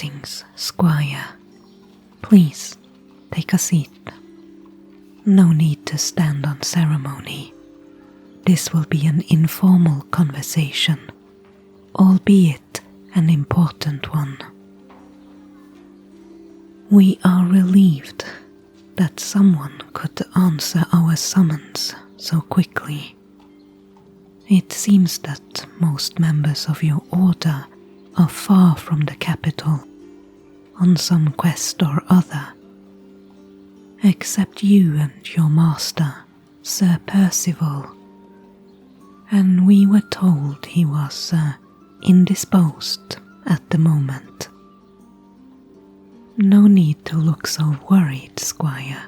Greetings, Squire. Please, take a seat. No need to stand on ceremony. This will be an informal conversation, albeit an important one. We are relieved that someone could answer our summons so quickly. It seems that most members of your order are far from the capital, on some quest or other, except you and your master, Sir Percival, and we were told he was indisposed at the moment. No need to look so worried, Squire.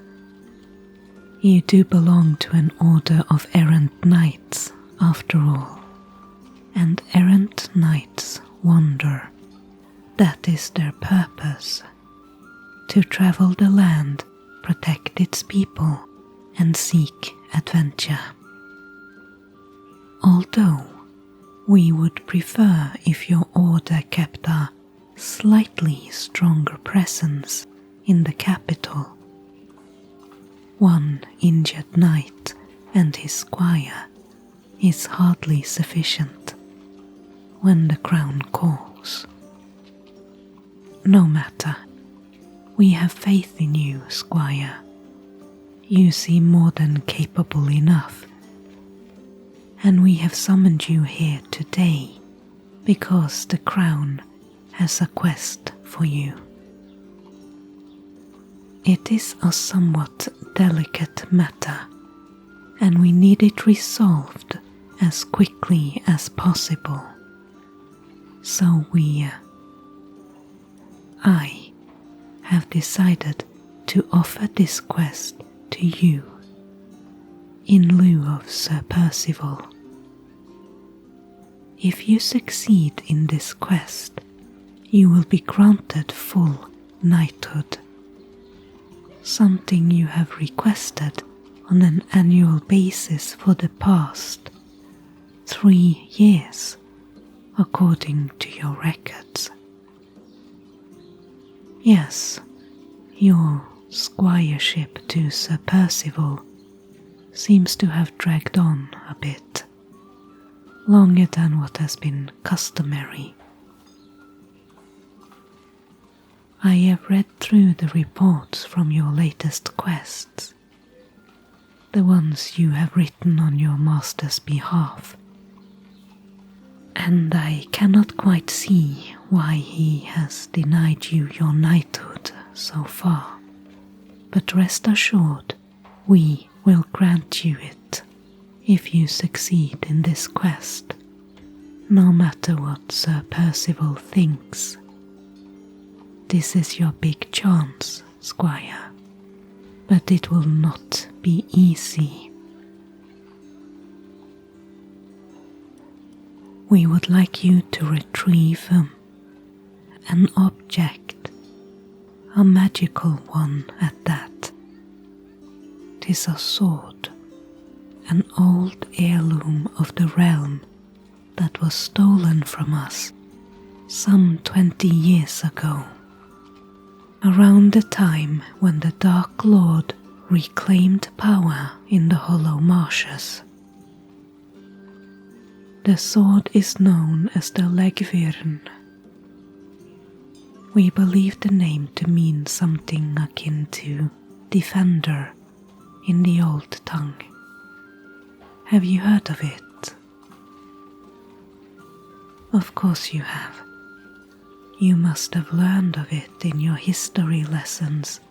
You do belong to an order of errant knights, after all, and errant knights wander. That is their purpose, to travel the land, protect its people, and seek adventure. Although we would prefer if your order kept a slightly stronger presence in the capital. One injured knight and his squire is hardly sufficient when the crown calls. No matter, we have faith in you, Squire. You seem more than capable enough, and we have summoned you here today because the crown has a quest for you. It is a somewhat delicate matter, and we need it resolved as quickly as possible. So I have decided to offer this quest to you in lieu of Sir Percival. If you succeed in this quest, you will be granted full knighthood, something you have requested on an annual basis for the past 3 years, according to your records. Yes, your squireship to Sir Percival seems to have dragged on a bit, longer than what has been customary. I have read through the reports from your latest quests, the ones you have written on your master's behalf, and I cannot quite see why he has denied you your knighthood so far, but rest assured we will grant you it if you succeed in this quest, no matter what Sir Percival thinks. This is your big chance, Squire, but it will not be easy. We would like you to retrieve an object, a magical one at that. 'Tis a sword, an old heirloom of the realm that was stolen from us some 20 years ago, around the time when the Dark Lord reclaimed power in the Hollow Marshes. The sword is known as the Legvirn. We believe the name to mean something akin to defender in the old tongue. Have you heard of it? Of course you have. You must have learned of it in your history lessons,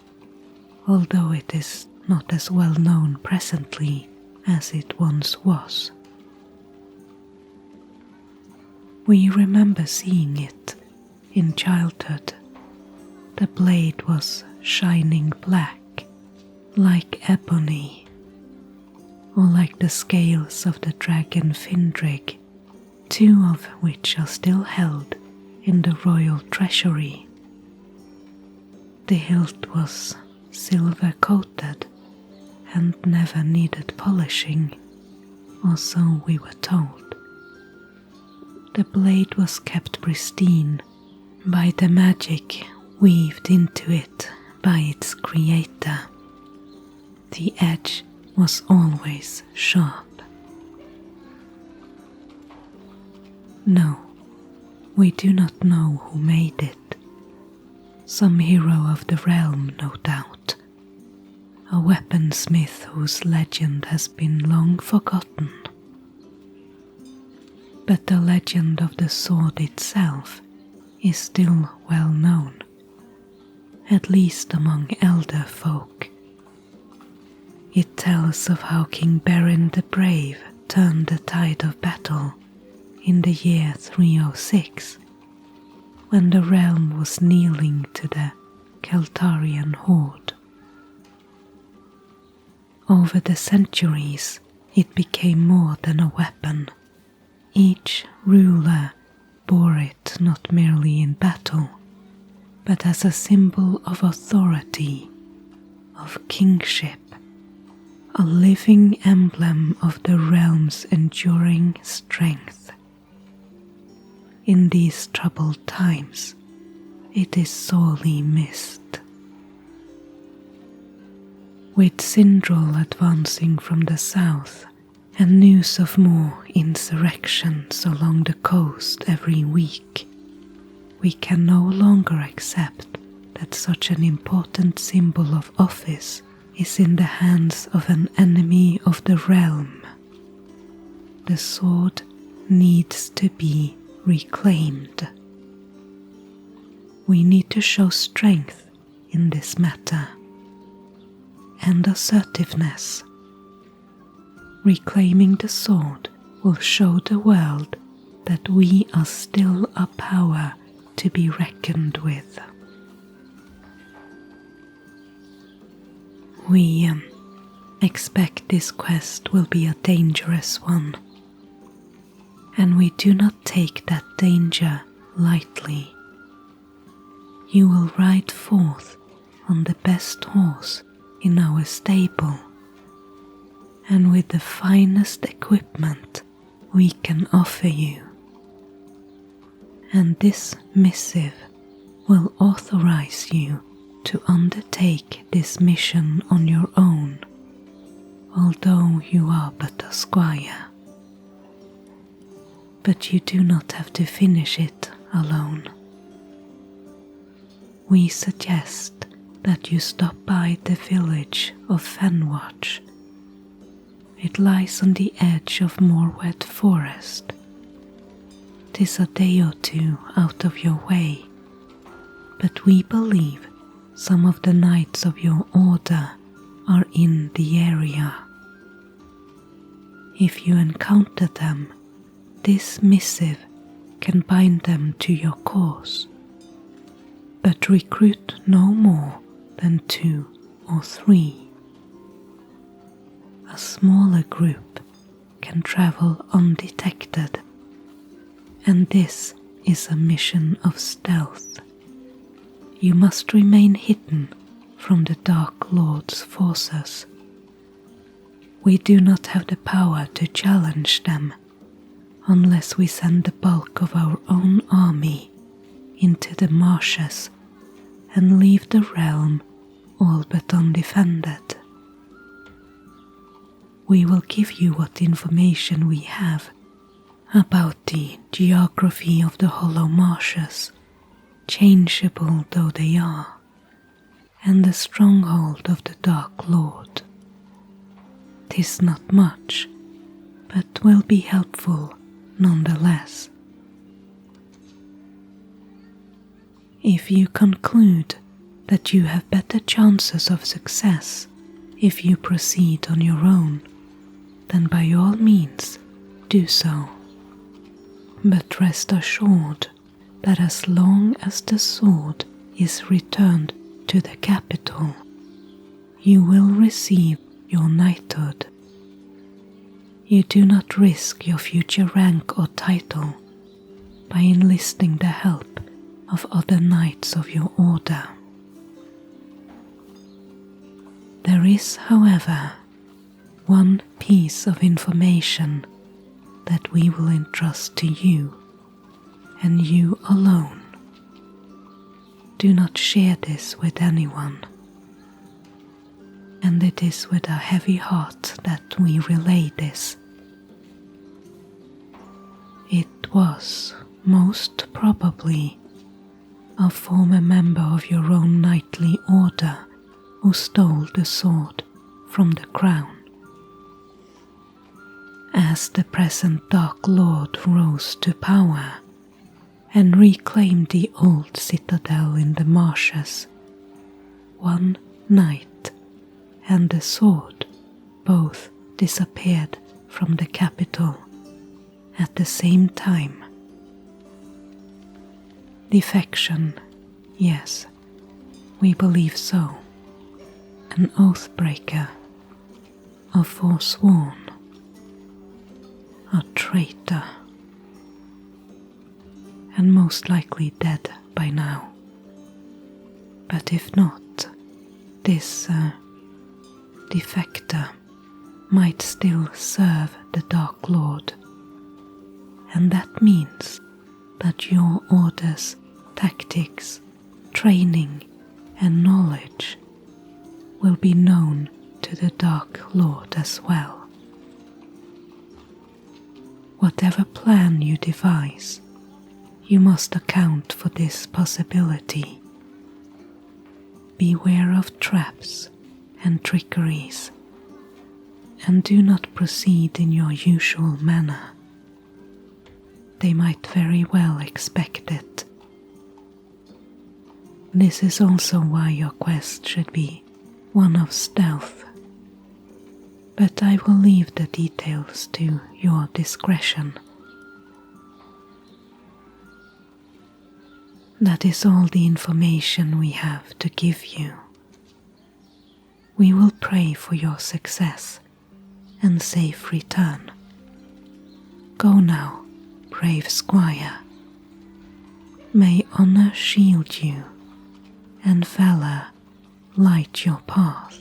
although it is not as well known presently as it once was. We remember seeing it in childhood. The blade was shining black, like ebony, or like the scales of the dragon Findrig, 2 of which are still held in the royal treasury. The hilt was silver-coated and never needed polishing, or so we were told. The blade was kept pristine by the magic weaved into it by its creator. The edge was always sharp. No, we do not know who made it. Some hero of the realm, no doubt. A weaponsmith whose legend has been long forgotten. But the legend of the sword itself is still well known, at least among elder folk. It tells of how King Beren the Brave turned the tide of battle in the year 306, when the realm was kneeling to the Keltarian horde. Over the centuries, it became more than a weapon. Each ruler bore it not merely in battle, but as a symbol of authority, of kingship, a living emblem of the realm's enduring strength. In these troubled times, it is sorely missed. With Sindral advancing from the south, and news of more insurrections along the coast every week, we can no longer accept that such an important symbol of office is in the hands of an enemy of the realm. The sword needs to be reclaimed. We need to show strength in this matter, and assertiveness. Reclaiming the sword will show the world that we are still a power to be reckoned with. We expect this quest will be a dangerous one, and we do not take that danger lightly. You will ride forth on the best horse in our stable, and with the finest equipment we can offer you. And this missive will authorize you to undertake this mission on your own, although you are but a squire. But you do not have to finish it alone. We suggest that you stop by the village of Fenwatch. It lies on the edge of Morwet Forest. 'Tis a day or two out of your way, but we believe some of the knights of your order are in the area. If you encounter them, this missive can bind them to your cause, but recruit no more than 2 or 3. A smaller group can travel undetected, and this is a mission of stealth. You must remain hidden from the Dark Lord's forces. We do not have the power to challenge them unless we send the bulk of our own army into the marshes and leave the realm all but undefended. We will give you what information we have about the geography of the hollow marshes, changeable though they are, and the stronghold of the Dark Lord. 'Tis not much, but will be helpful nonetheless. If you conclude that you have better chances of success if you proceed on your own, then by all means do so. But rest assured that as long as the sword is returned to the capital, you will receive your knighthood. You do not risk your future rank or title by enlisting the help of other knights of your order. There is, however, one piece of information that we will entrust to you, and you alone. do not share this with anyone, and it is with a heavy heart that we relay this. It was, most probably, a former member of your own knightly order who stole the sword from the crown. As the present Dark Lord rose to power and reclaimed the old citadel in the marshes, one knight and the sword both disappeared from the capital at the same time. Defection, yes, we believe so. An oathbreaker, a forsworn, a traitor, and most likely dead by now. But if not, this defector might still serve the Dark Lord, and that means that your order's tactics, training, and knowledge will be known to the Dark Lord as well. Whatever plan you devise, you must account for this possibility. Beware of traps and trickeries, and do not proceed in your usual manner. They might very well expect it. This is also why your quest should be one of stealth, but I will leave the details to your discretion. That is all the information we have to give you. We will pray for your success and safe return. Go now, brave Squire. May honor shield you, and valor light your path.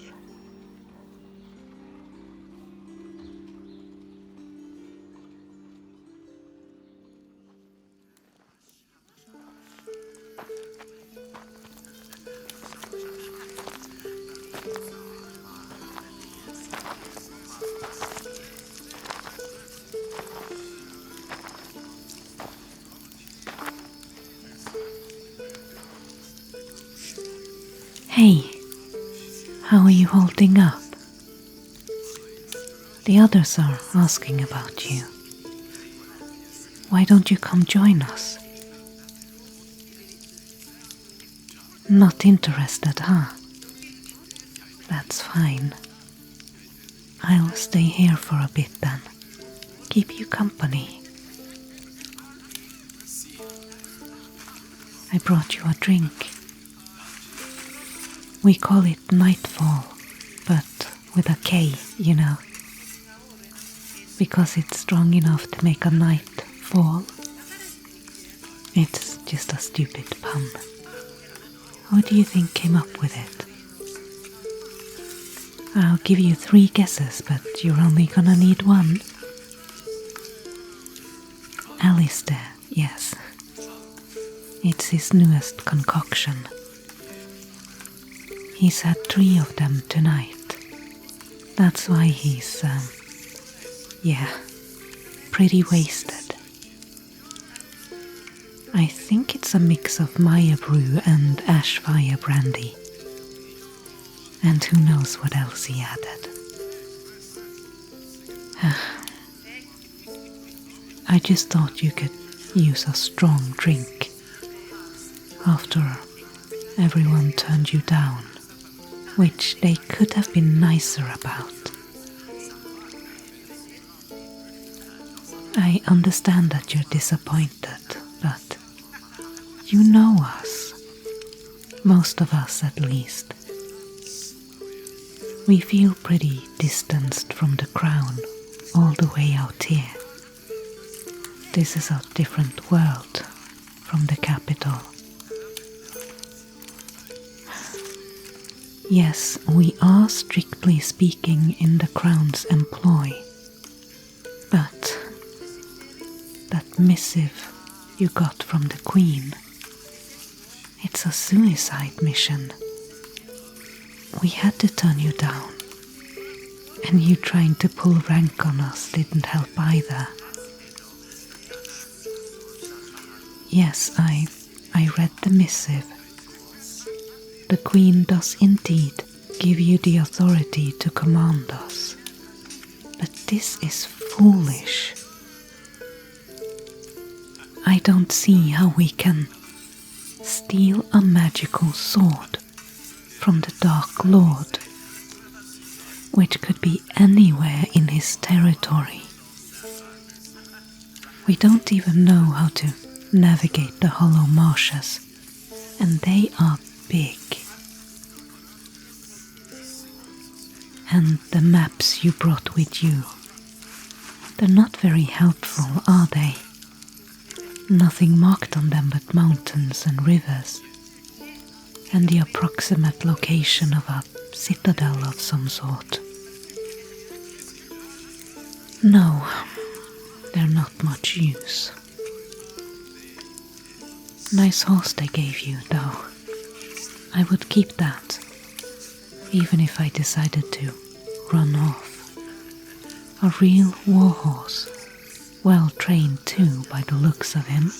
Hey, how are you holding up? The others are asking about you. Why don't you come join us? Not interested, huh? That's fine. I'll stay here for a bit then. Keep you company. I brought you a drink. We call it Nightfall, but with a K, you know. Because it's strong enough to make a night fall. It's just a stupid pun. Who do you think came up with it? I'll give you 3 guesses, but you're only gonna need one. Alistair, yes. It's his newest concoction. He's had 3 of them tonight. That's why he's, pretty wasted. I think it's a mix of Maya Brew and Ashfire Brandy. And who knows what else he added. I just thought you could use a strong drink. After everyone turned you down, which they could have been nicer about. I understand that you're disappointed, but you know us. Most of us, at least. We feel pretty distanced from the crown all the way out here. This is a different world from the capital. Yes, we are strictly speaking in the crown's employ, but that missive you got from the Queen, It's a suicide mission. We had to turn you down, and you trying to pull rank on us didn't help either. Yes, I read the missive. The Queen does indeed give you the authority to command us, but this is foolish. I don't see how we can steal a magical sword from the Dark Lord, which could be anywhere in his territory. We don't even know how to navigate the hollow marshes, and they are big. And the maps you brought with you, they're not very helpful, are they? Nothing marked on them but mountains and rivers, and the approximate location of a citadel of some sort. No, they're not much use. Nice horse they gave you, though. I would keep that, even if I decided to run off. A real warhorse, well trained too by the looks of him.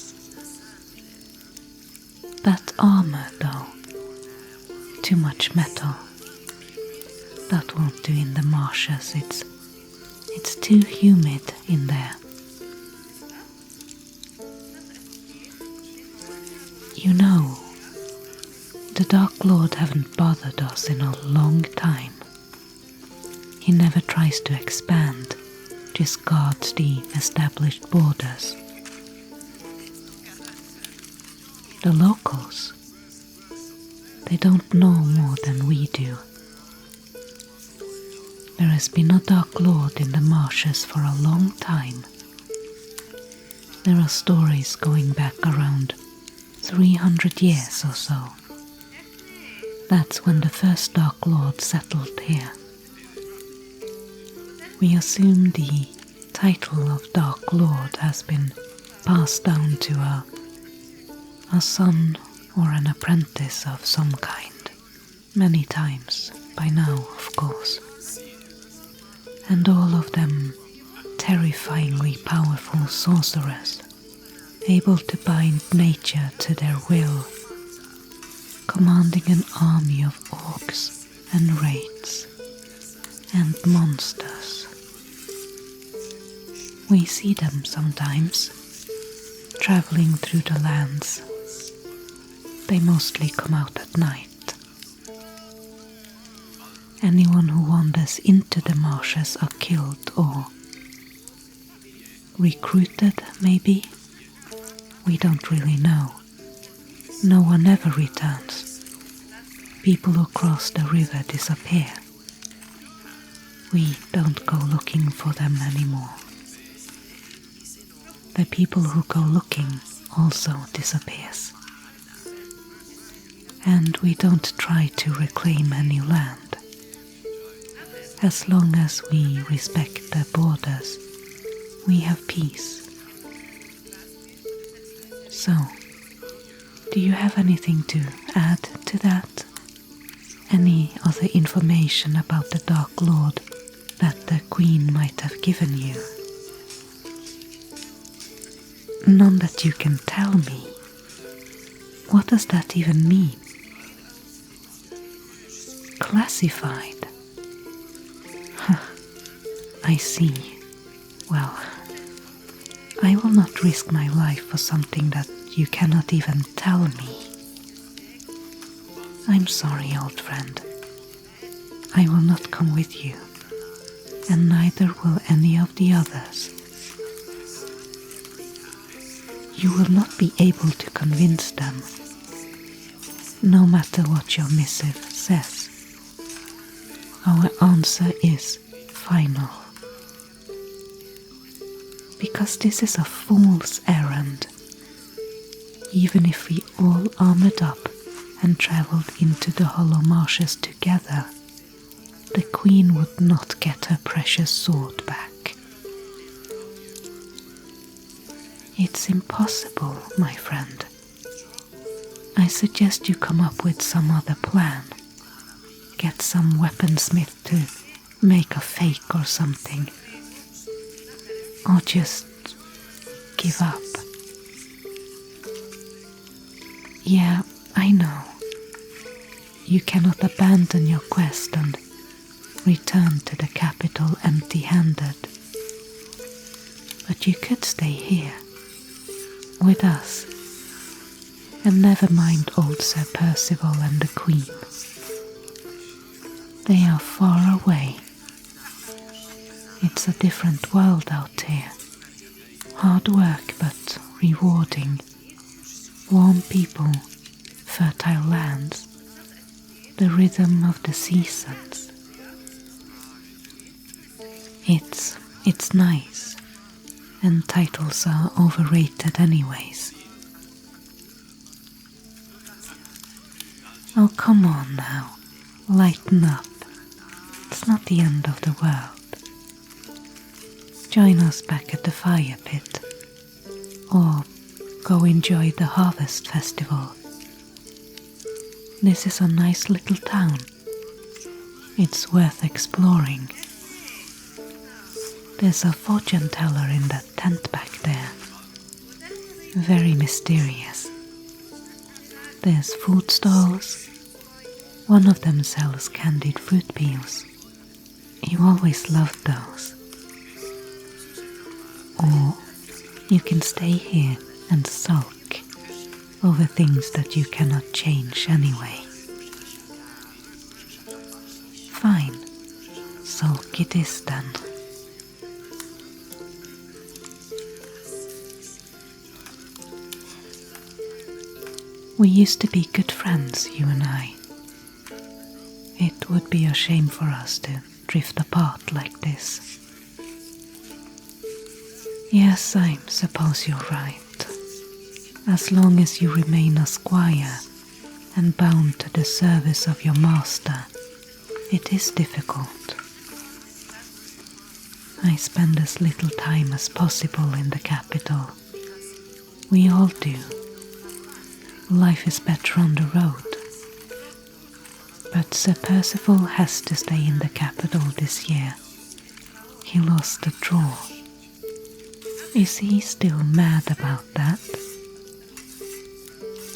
That armor, though, too much metal. That won't do in the marshes, it's too humid in there. You know, the Dark Lord haven't bothered us in a long time. He never tries to expand, just guards the established borders. The locals, they don't know more than we do. There has been a Dark Lord in the marshes for a long time. There are stories going back around 300 years or so. That's when the first Dark Lord settled here. We assume the title of Dark Lord has been passed down to a son or an apprentice of some kind, many times by now, of course. And all of them terrifyingly powerful sorcerers, able to bind nature to their will, commanding an army of orcs and wraiths and monsters. We see them sometimes, traveling through the lands. They mostly come out at night. Anyone who wanders into the marshes are killed or recruited, maybe? We don't really know. No one ever returns. People who cross the river disappear. We don't go looking for them anymore. The people who go looking also disappears. And we don't try to reclaim any land. As long as we respect their borders, we have peace. So, do you have anything to add to that? Any other information about the Dark Lord that the Queen might have given you? None that you can tell me. What does that even mean? Classified? I see. Well, I will not risk my life for something that you cannot even tell me. I'm sorry, old friend. I will not come with you, and neither will any of the others. You will not be able to convince them, no matter what your missive says. Our answer is final. Because this is a fool's errand. Even if we all armored up and traveled into the hollow marshes together, the Queen would not get her precious sword back. It's impossible, my friend. I suggest you come up with some other plan. Get some weaponsmith to make a fake or something. Or just give up. Yeah, I know. You cannot abandon your quest and return to the capital empty-handed. But you could stay here, with us, and never mind old Sir Percival and the Queen. They are far away. It's a different world out here. Hard work but rewarding. Warm people, fertile lands, the rhythm of the seasons. It's nice, and titles are overrated anyways. Oh, come on now, lighten up. It's not the end of the world. Join us back at the fire pit, or go enjoy the harvest festival. This is a nice little town. It's worth exploring. There's a fortune teller in that tent back there. Very mysterious. There's food stalls. One of them sells candied fruit peels. You always loved those. Or you can stay here and sulk over things that you cannot change anyway. Fine, sulk it is then. We used to be good friends, you and I. It would be a shame for us to drift apart like this. Yes, I suppose you're right. As long as you remain a squire and bound to the service of your master, it is difficult. I spend as little time as possible in the capital. We all do. Life is better on the road. But Sir Percival has to stay in the capital this year. He lost the draw. Is he still mad about that?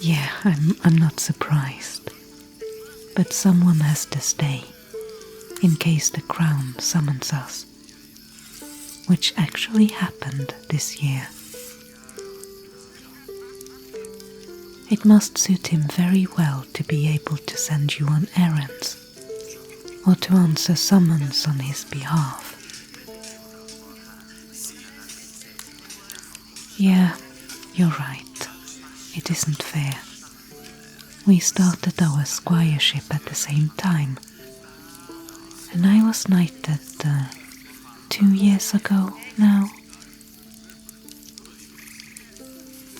Yeah, I'm not surprised. But someone has to stay, in case the crown summons us. Which actually happened this year. It must suit him very well to be able to send you on errands, or to answer summons on his behalf. Yeah, you're right. It isn't fair. We started our squireship at the same time, and I was knighted 2 years ago now.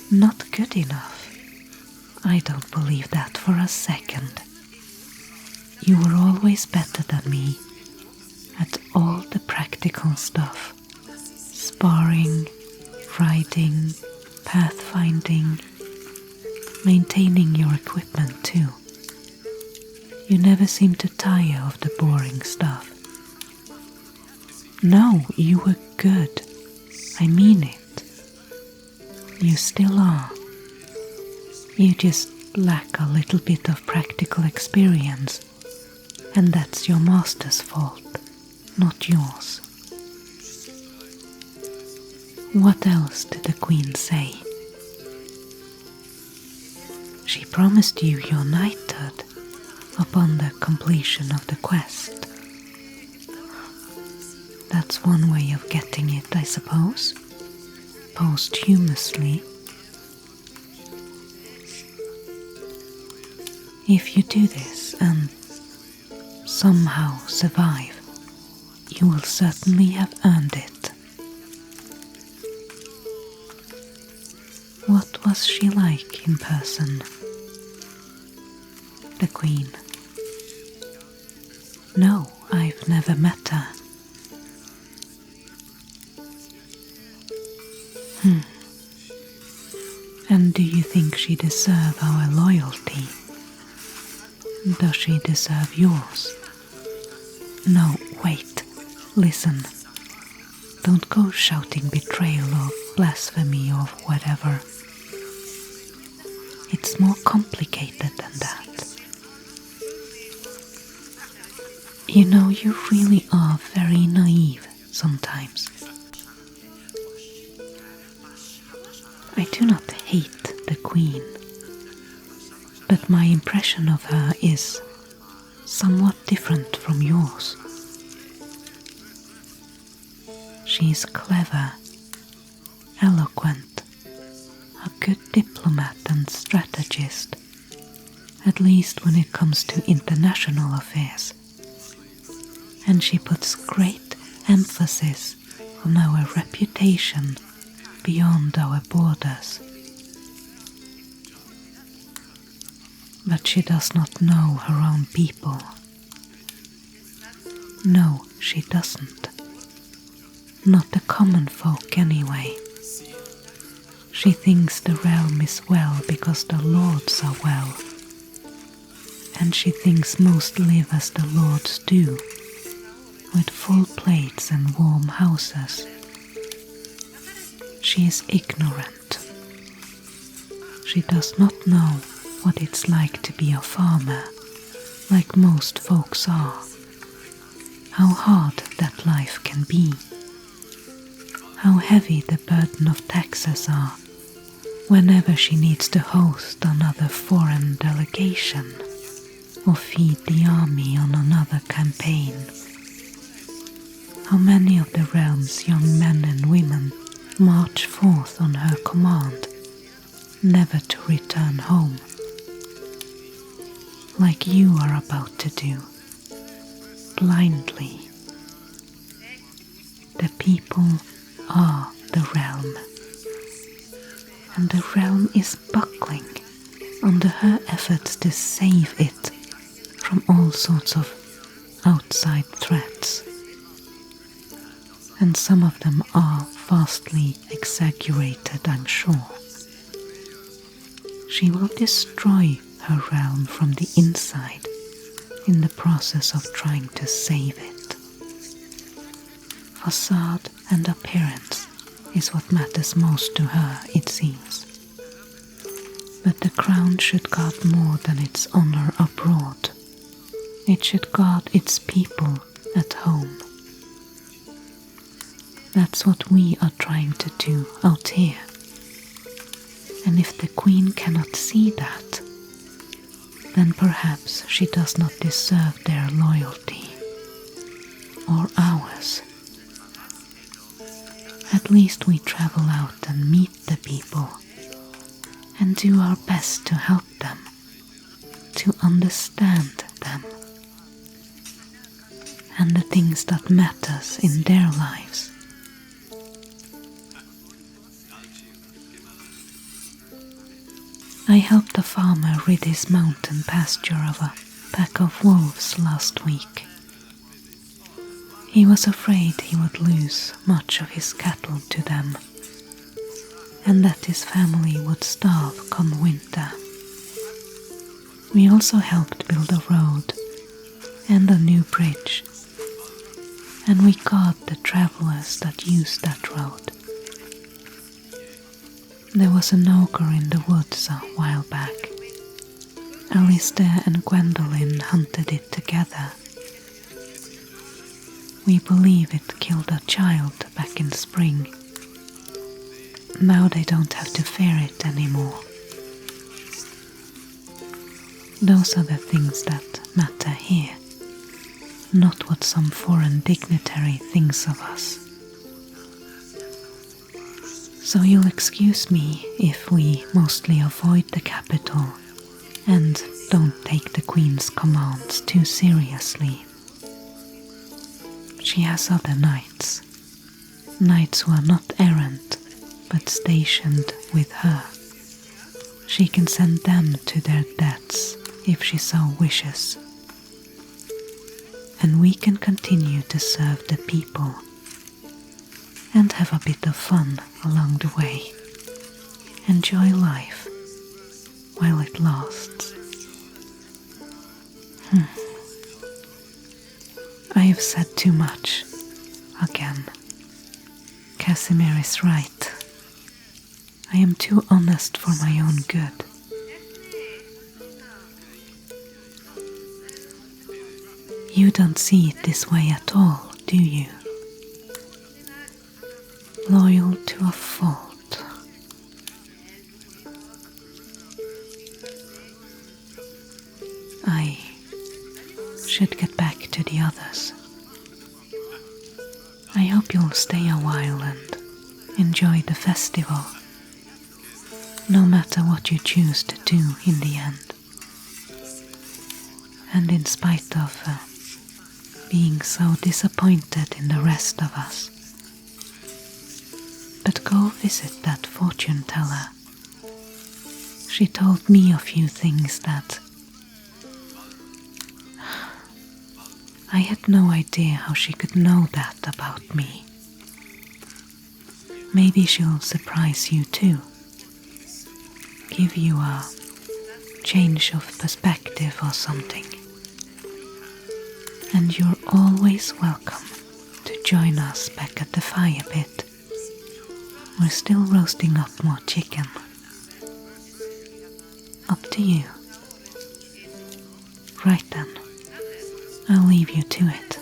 Not good enough. I don't believe that for a second. You were always better than me at all the practical stuff. Sparring, riding, pathfinding, maintaining your equipment too. You never seem to tire of the boring stuff. No, you were good. I mean it. You still are. You just lack a little bit of practical experience, and that's your master's fault, not yours. What else did the Queen say? She promised you your knighthood upon the completion of the quest. That's one way of getting it, I suppose, posthumously. If you do this and somehow survive, you will certainly have earned it. What was she like in person? The Queen. No, I've never met her. And do you think she deserve our loyalty? Does she deserve yours? No, wait, listen. Don't go shouting betrayal or blasphemy or whatever. It's more complicated than that. You know, you really are very naive sometimes. I do not hate the Queen, but my impression of her is somewhat different from yours. She is clever, eloquent, a good diplomat and strategist, at least when it comes to international affairs, and she puts great emphasis on our reputation beyond our borders. But she does not know her own people. No, she doesn't. Not the common folk anyway. She thinks the realm is well because the lords are well. And she thinks most live as the lords do, with full plates and warm houses. She is ignorant. She does not know what it's like to be a farmer, like most folks are. How hard that life can be. How heavy the burden of taxes are whenever she needs to host another foreign delegation or feed the army on another campaign. How many of the realm's young men and women march forth on her command, never to return home, like you are about to do, blindly. The people are the realm, and the realm is buckling under her efforts to save it from all sorts of outside threats. And some of them are vastly exaggerated, I'm sure. She will destroy her realm from the inside in the process of trying to save it. Facade and appearance is what matters most to her, it seems. But the crown should guard more than its honor abroad. It should guard its people at home. That's what we are trying to do out here. And if the Queen cannot see that, then perhaps she does not deserve their loyalty, or ours. At least we travel out and meet the people, and do our best to help them, to understand them, and the things that matters in their lives. I helped a farmer rid his mountain pasture of a pack of wolves last week. He was afraid he would lose much of his cattle to them, and that his family would starve come winter. We also helped build a road and a new bridge, and we guard the travelers that use that road. There was an ogre in the woods a while back. Alistair and Gwendolyn hunted it together. We believe it killed a child back in spring. Now they don't have to fear it anymore. Those are the things that matter here, not what some foreign dignitary thinks of us. So you'll excuse me if we mostly avoid the capital and don't take the Queen's commands too seriously. She has other knights who are not errant but stationed with her. She can send them to their deaths if she so wishes. And we can continue to serve the people and have a bit of fun along the way. Enjoy life while it lasts. I have said too much. Again. Casimir is right. I am too honest for my own good. You don't see it this way at all, do you? Loyal to a fault. I should get back to the others. I hope you'll stay a while and enjoy the festival, no matter what you choose to do in the end. And in spite of being so disappointed in the rest of us. But go visit that fortune teller. She told me a few things that I had no idea how she could know that about me. Maybe she'll surprise you too. Give you a change of perspective or something. And you're always welcome to join us back at the fire pit. We're still roasting up more chicken. Up to you. Right then, I'll leave you to it.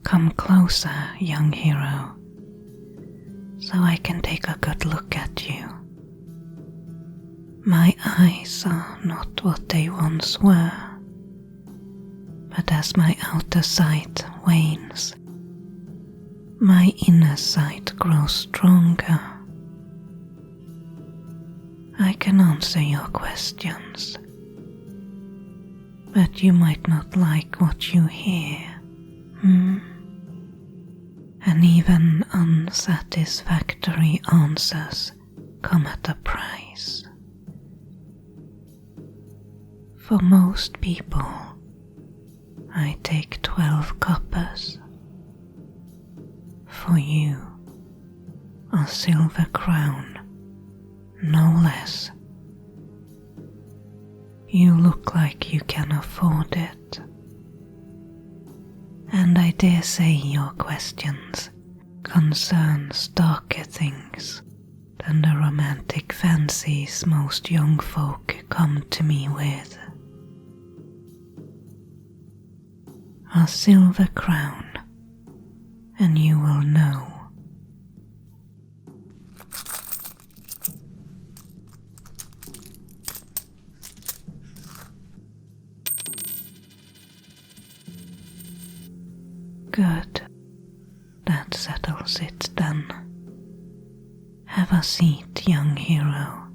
Come closer, young hero, so I can take a good look at you. My eyes are not what they once were, but as my outer sight wanes, my inner sight grows stronger. I can answer your questions, but you might not like what you hear, And even unsatisfactory answers come at a price. For most people, I take 12 coppers. For you, a silver crown, no less. You look like you can afford it. And I dare say your questions concern darker things than the romantic fancies most young folk come to me with. A silver crown, and you will know. Good. That settles it then. Have a seat, young hero,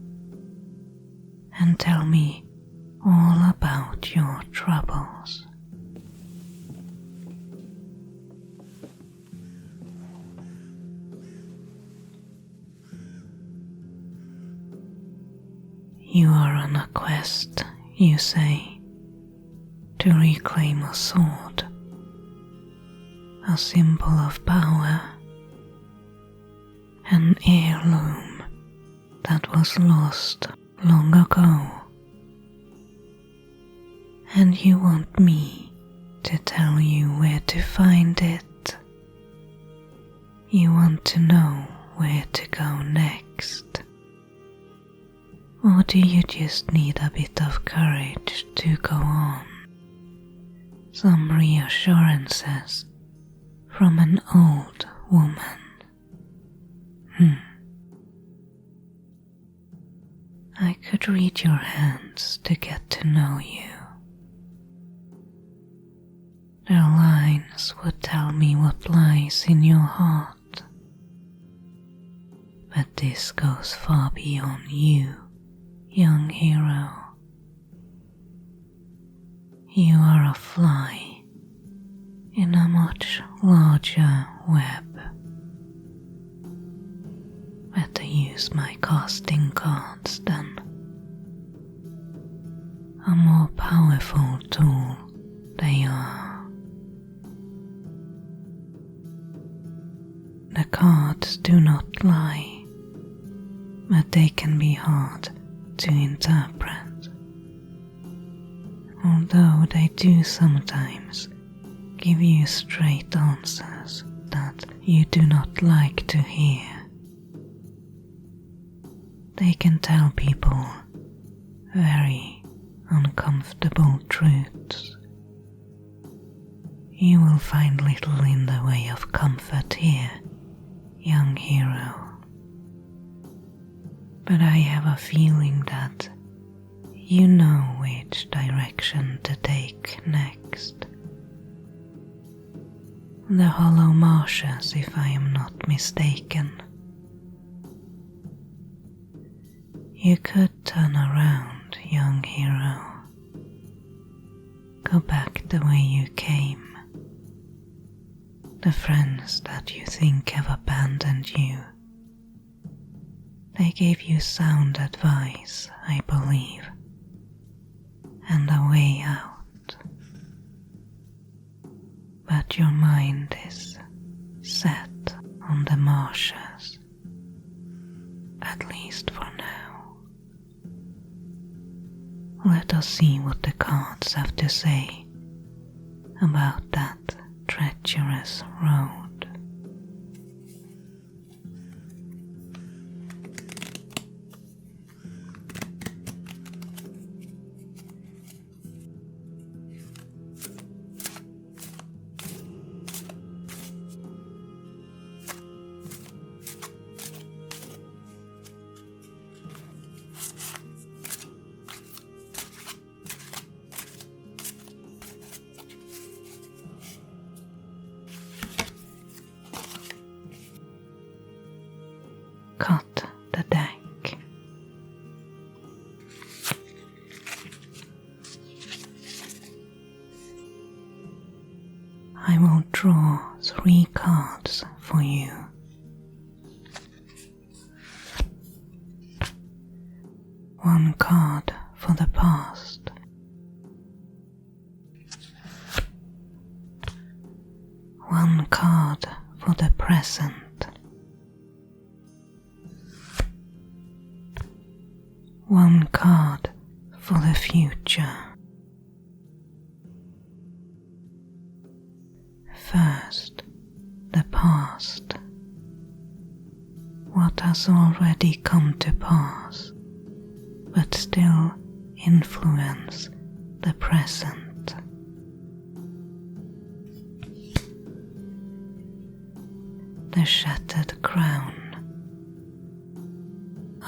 and tell me all about your troubles. You are on a quest, you say, to reclaim a sword. A symbol of power, an heirloom that was lost long ago. And you want me to tell you where to find it. You want to know where to go next. Or do you just need a bit of courage to go on? Some reassurances from an old woman. I could read your hands to get to know you. Their lines would tell me what lies in your heart. But this goes far beyond you, young hero. You are a fly in a much larger web. Better use my casting cards then. A more powerful tool they are. The cards do not lie, but they can be hard to interpret. Although they do sometimes give you straight answers that you do not like to hear. They can tell people very uncomfortable truths. You will find little in the way of comfort here, young hero. But I have a feeling that you know which direction to take next. The hollow marshes, if I am not mistaken. You could turn around, young hero. Go back the way you came. The friends that you think have abandoned you. They gave you sound advice, I believe, and a way out. But your mind is set on the marshes, at least for now. Let us see what the cards have to say about that treacherous road. Cut the deck. I will draw 3 cards for you. One card for the past. One card for the present. One card for the future. First, the past. What has already come to pass, but still influence the present. The shattered crown.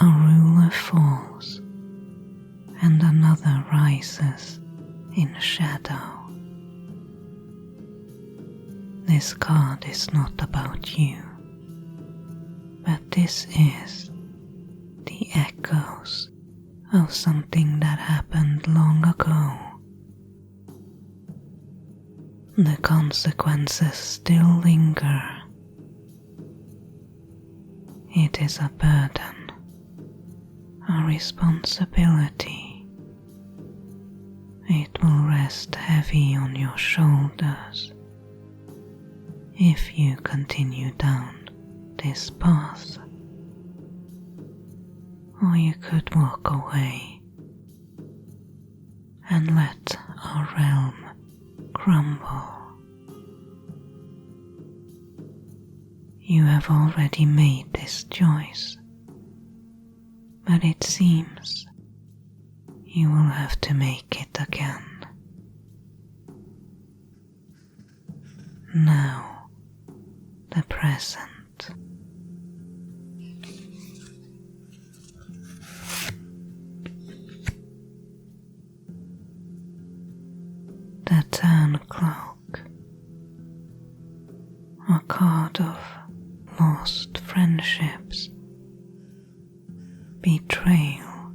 A ruler falls, and another rises in shadow. This card is not about you, but this is the echoes of something that happened long ago. The consequences still linger. It is a burden. A responsibility. It will rest heavy on your shoulders if you continue down this path. Or you could walk away and let our realm crumble. You have already made this choice. But it seems you will have to make it again. Now, the present. The turn clock. lost friendships, betrayal,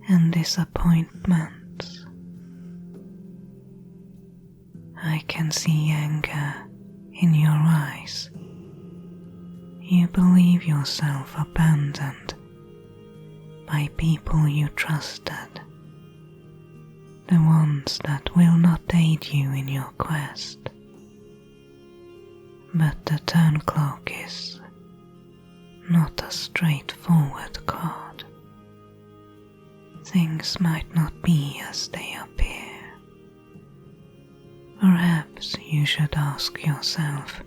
and disappointments. I can see anger in your eyes. You believe yourself abandoned by people you trusted, the ones that will not aid you in your quest. But the turncloak is not a straightforward card. Things might not be as they appear. Perhaps you should ask yourself,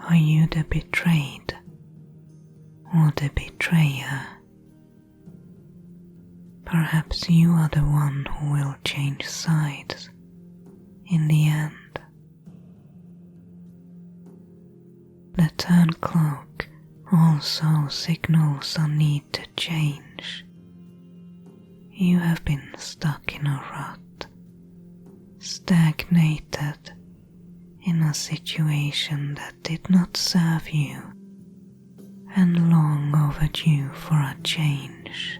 are you the betrayed or the betrayer? Perhaps you are the one who will change sides in the end. The turncloak also signals a need to change. You have been stuck in a rut, stagnated in a situation that did not serve you, and long overdue for a change.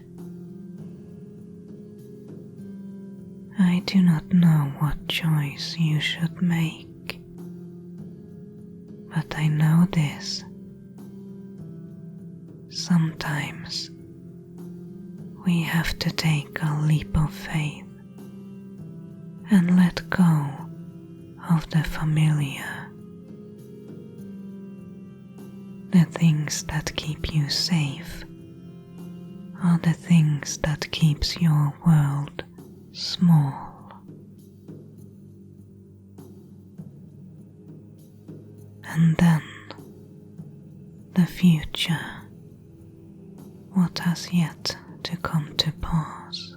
I do not know what choice you should make, but I know this. Sometimes we have to take a leap of faith and let go of the familiar. The things that keep you safe are the things that keeps your world small. And then the future, what has yet to come to pass.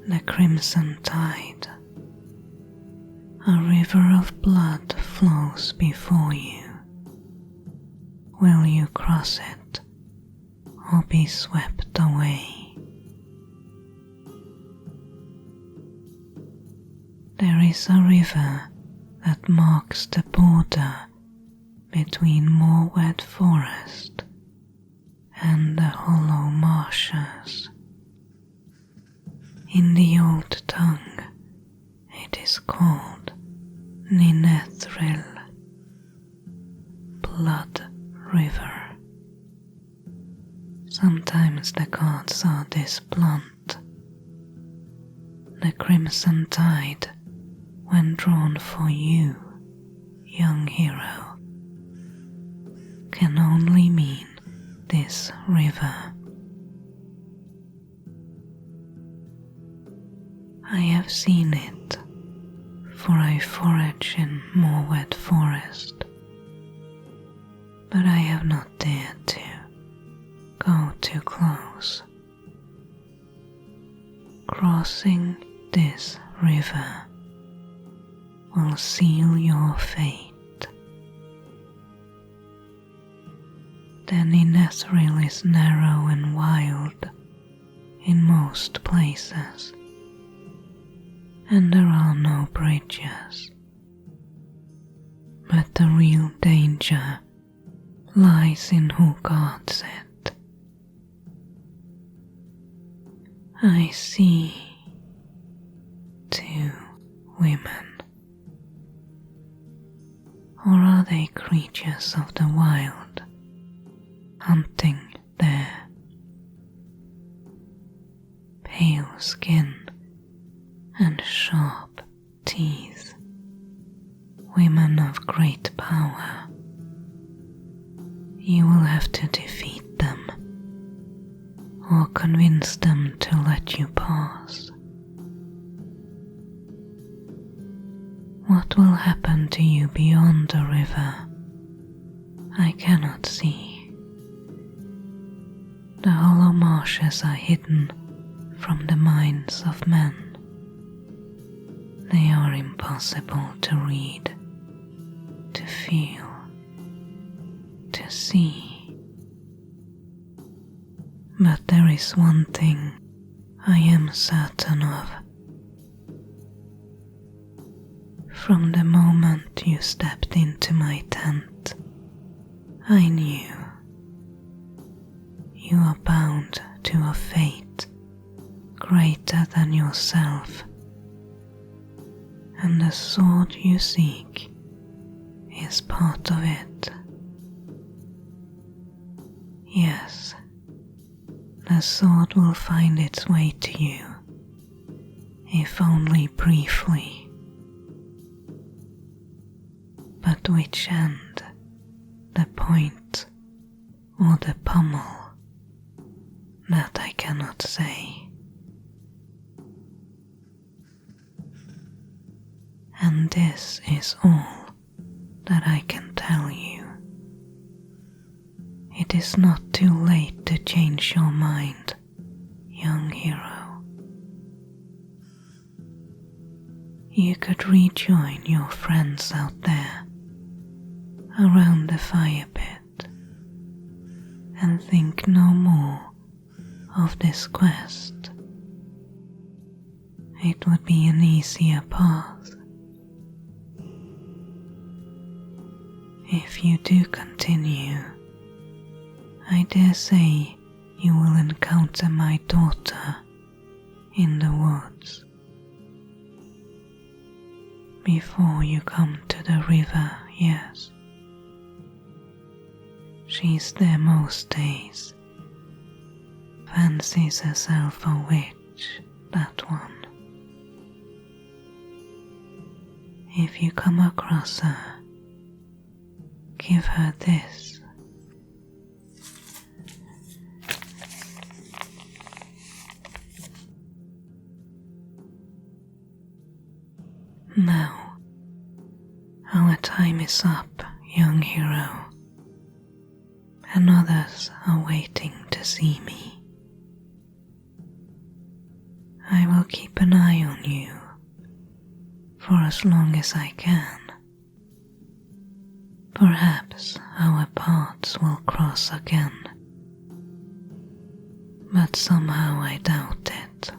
The crimson tide, a river of blood flows before you. Will you cross it or be swept away? There is a river that marks the border between Moorwed Forest and the hollow marshes. In the old tongue, it is called Ninethril, Blood River. Sometimes the cards are this blunt. The crimson tide, when drawn for you, young hero, can only mean this river. I have seen it, for I forage in Moorwed Forest, but I have not dared to go too close. Crossing this river will seal your fate. The Ninethril is narrow and wild in most places, and there are no bridges. But the real danger lies in who guards it. I see 2 women. Or are they creatures of the wild, hunting there? Pale skin and sharp teeth, women of great power. You will have to defeat them, or convince them to let you pass. What will happen to you beyond the river, I cannot see. The hollow marshes are hidden from the minds of men. They are impossible to read, to feel, to see. But there is one thing I am certain of. From the moment you stepped into my tent, I knew you are bound to a fate greater than yourself, and the sword you seek is part of it. Yes, the sword will find its way to you, if only briefly. But which end, the point or the pommel, that I cannot say. And this is all that I can tell you. It is not too late to change your mind, young hero. You could rejoin your friends out there, around the fire pit, and think no more of this quest. It would be an easier path. If you do continue, I dare say you will encounter my daughter in the woods. Before you come to the river, yes. She's there most days. Fancies herself a witch, that one. If you come across her, give her this. Now, our time is up, young hero, and others are waiting to see me. I will keep an eye on you for as long as I can. Perhaps our paths will cross again, but somehow I doubt it.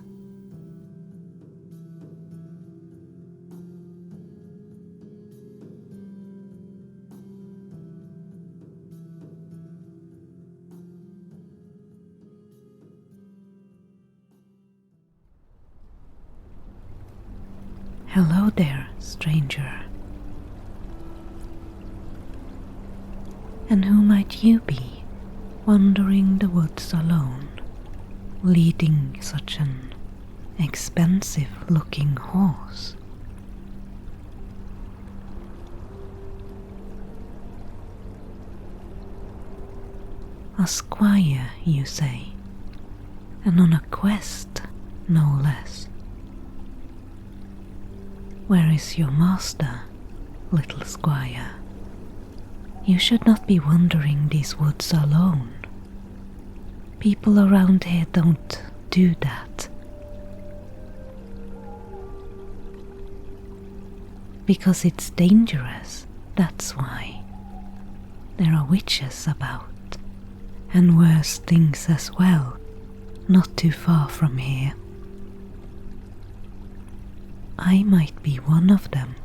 Hello there, stranger. And who might you be, wandering the woods alone, leading such an expensive-looking horse? A squire, you say, and on a quest, no less. Where is your master, little squire? You should not be wandering these woods alone. People around here don't do that. Because it's dangerous, that's why. There are witches about, and worse things as well, not too far from here. I might be one of them,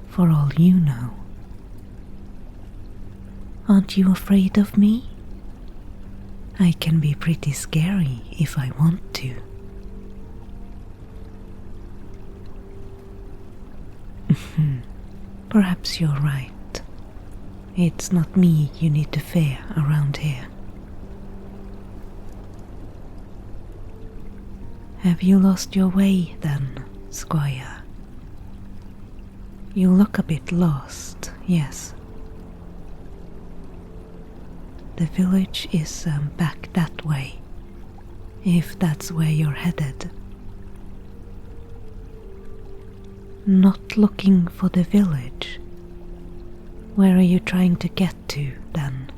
for all you know. Aren't you afraid of me? I can be pretty scary if I want to. Perhaps you're right. It's not me you need to fear around here. Have you lost your way then, Squire? You look a bit lost, yes. The village is back that way, if that's where you're headed. Not looking for the village. Where are you trying to get to, then?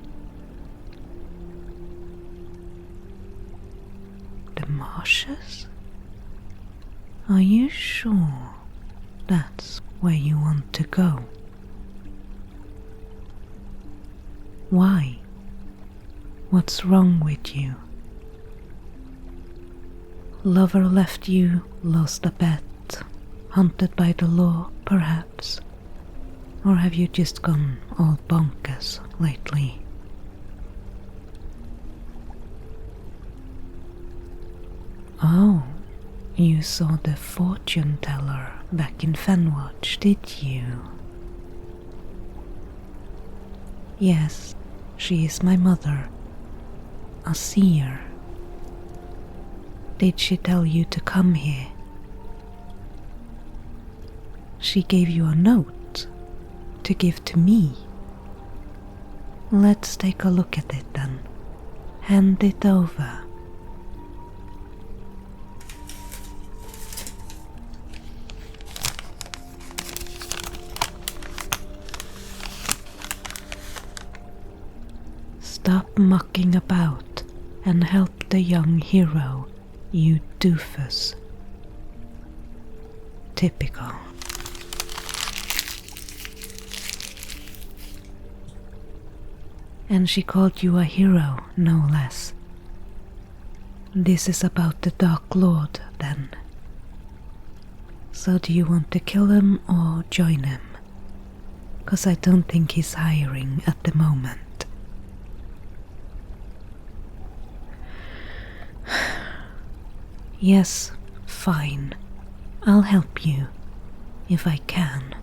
The marshes? Are you sure that's where you want to go? Why? What's wrong with you? Lover left you, lost a bet, hunted by the law, perhaps? Or have you just gone all bonkers lately? Oh, you saw the fortune teller back in Fenwatch, did you? Yes, she is my mother, a seer. Did she tell you to come here? She gave you a note to give to me. Let's take a look at it then. Hand it over. Stop mucking about and help the young hero, you doofus. Typical. And she called you a hero, no less. This is about the Dark Lord, then. So do you want to kill him or join him? 'Cause I don't think he's hiring at the moment. Yes, fine. I'll help you, if I can.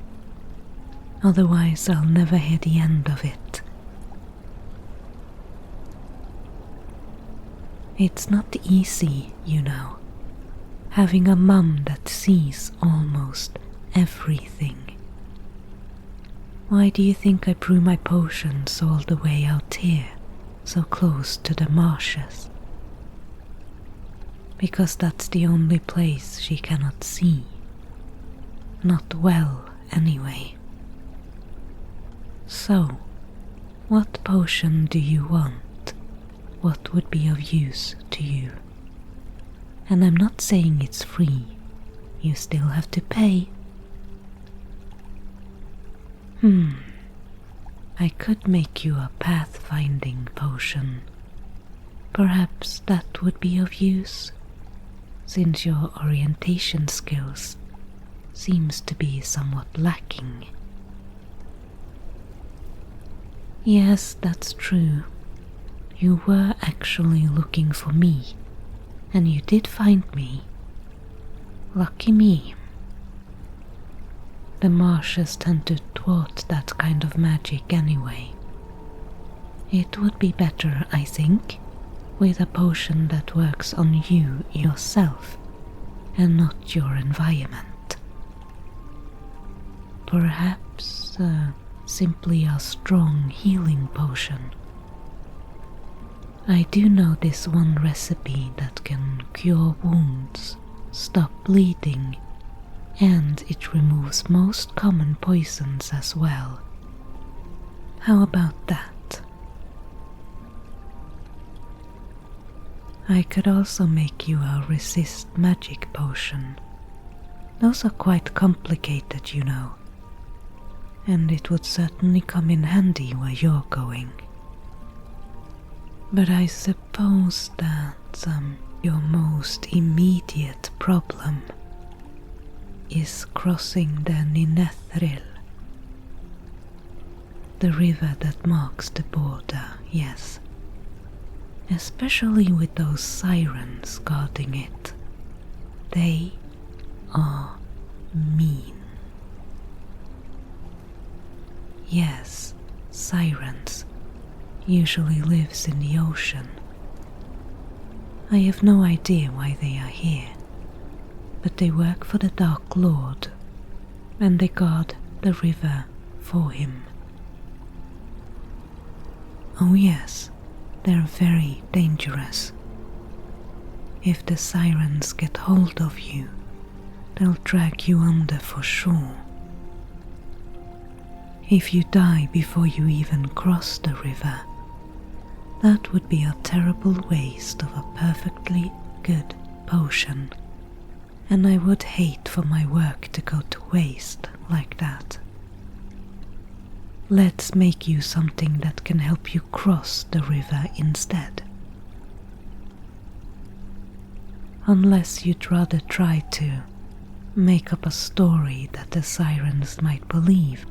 Otherwise, I'll never hear the end of it. It's not easy, you know, having a mum that sees almost everything. Why do you think I brew my potions all the way out here, so close to the marshes? Because that's the only place she cannot see. Not well, anyway. So, what potion do you want? What would be of use to you? And I'm not saying it's free. You still have to pay. I could make you a pathfinding potion. Perhaps that would be of use, since your orientation skills seems to be somewhat lacking. Yes, that's true. You were actually looking for me, and you did find me. Lucky me. The marshes tend to thwart that kind of magic anyway. It would be better, I think, with a potion that works on you yourself and not your environment. Perhaps simply a strong healing potion. I do know this one recipe that can cure wounds, stop bleeding, and it removes most common poisons as well. How about that? I could also make you a resist magic potion. Those are quite complicated, you know, and it would certainly come in handy where you're going. But I suppose that your most immediate problem is crossing the Ninethril, the river that marks the border, yes. Especially with those sirens guarding it. They are mean. Yes, sirens usually lives in the ocean. I have no idea why they are here, but they work for the Dark Lord, and they guard the river for him. Oh yes, they're very dangerous. If the sirens get hold of you, they'll drag you under for sure. If you die before you even cross the river, that would be a terrible waste of a perfectly good potion, and I would hate for my work to go to waste like that. Let's make you something that can help you cross the river instead. Unless you'd rather try to make up a story that the sirens might believe,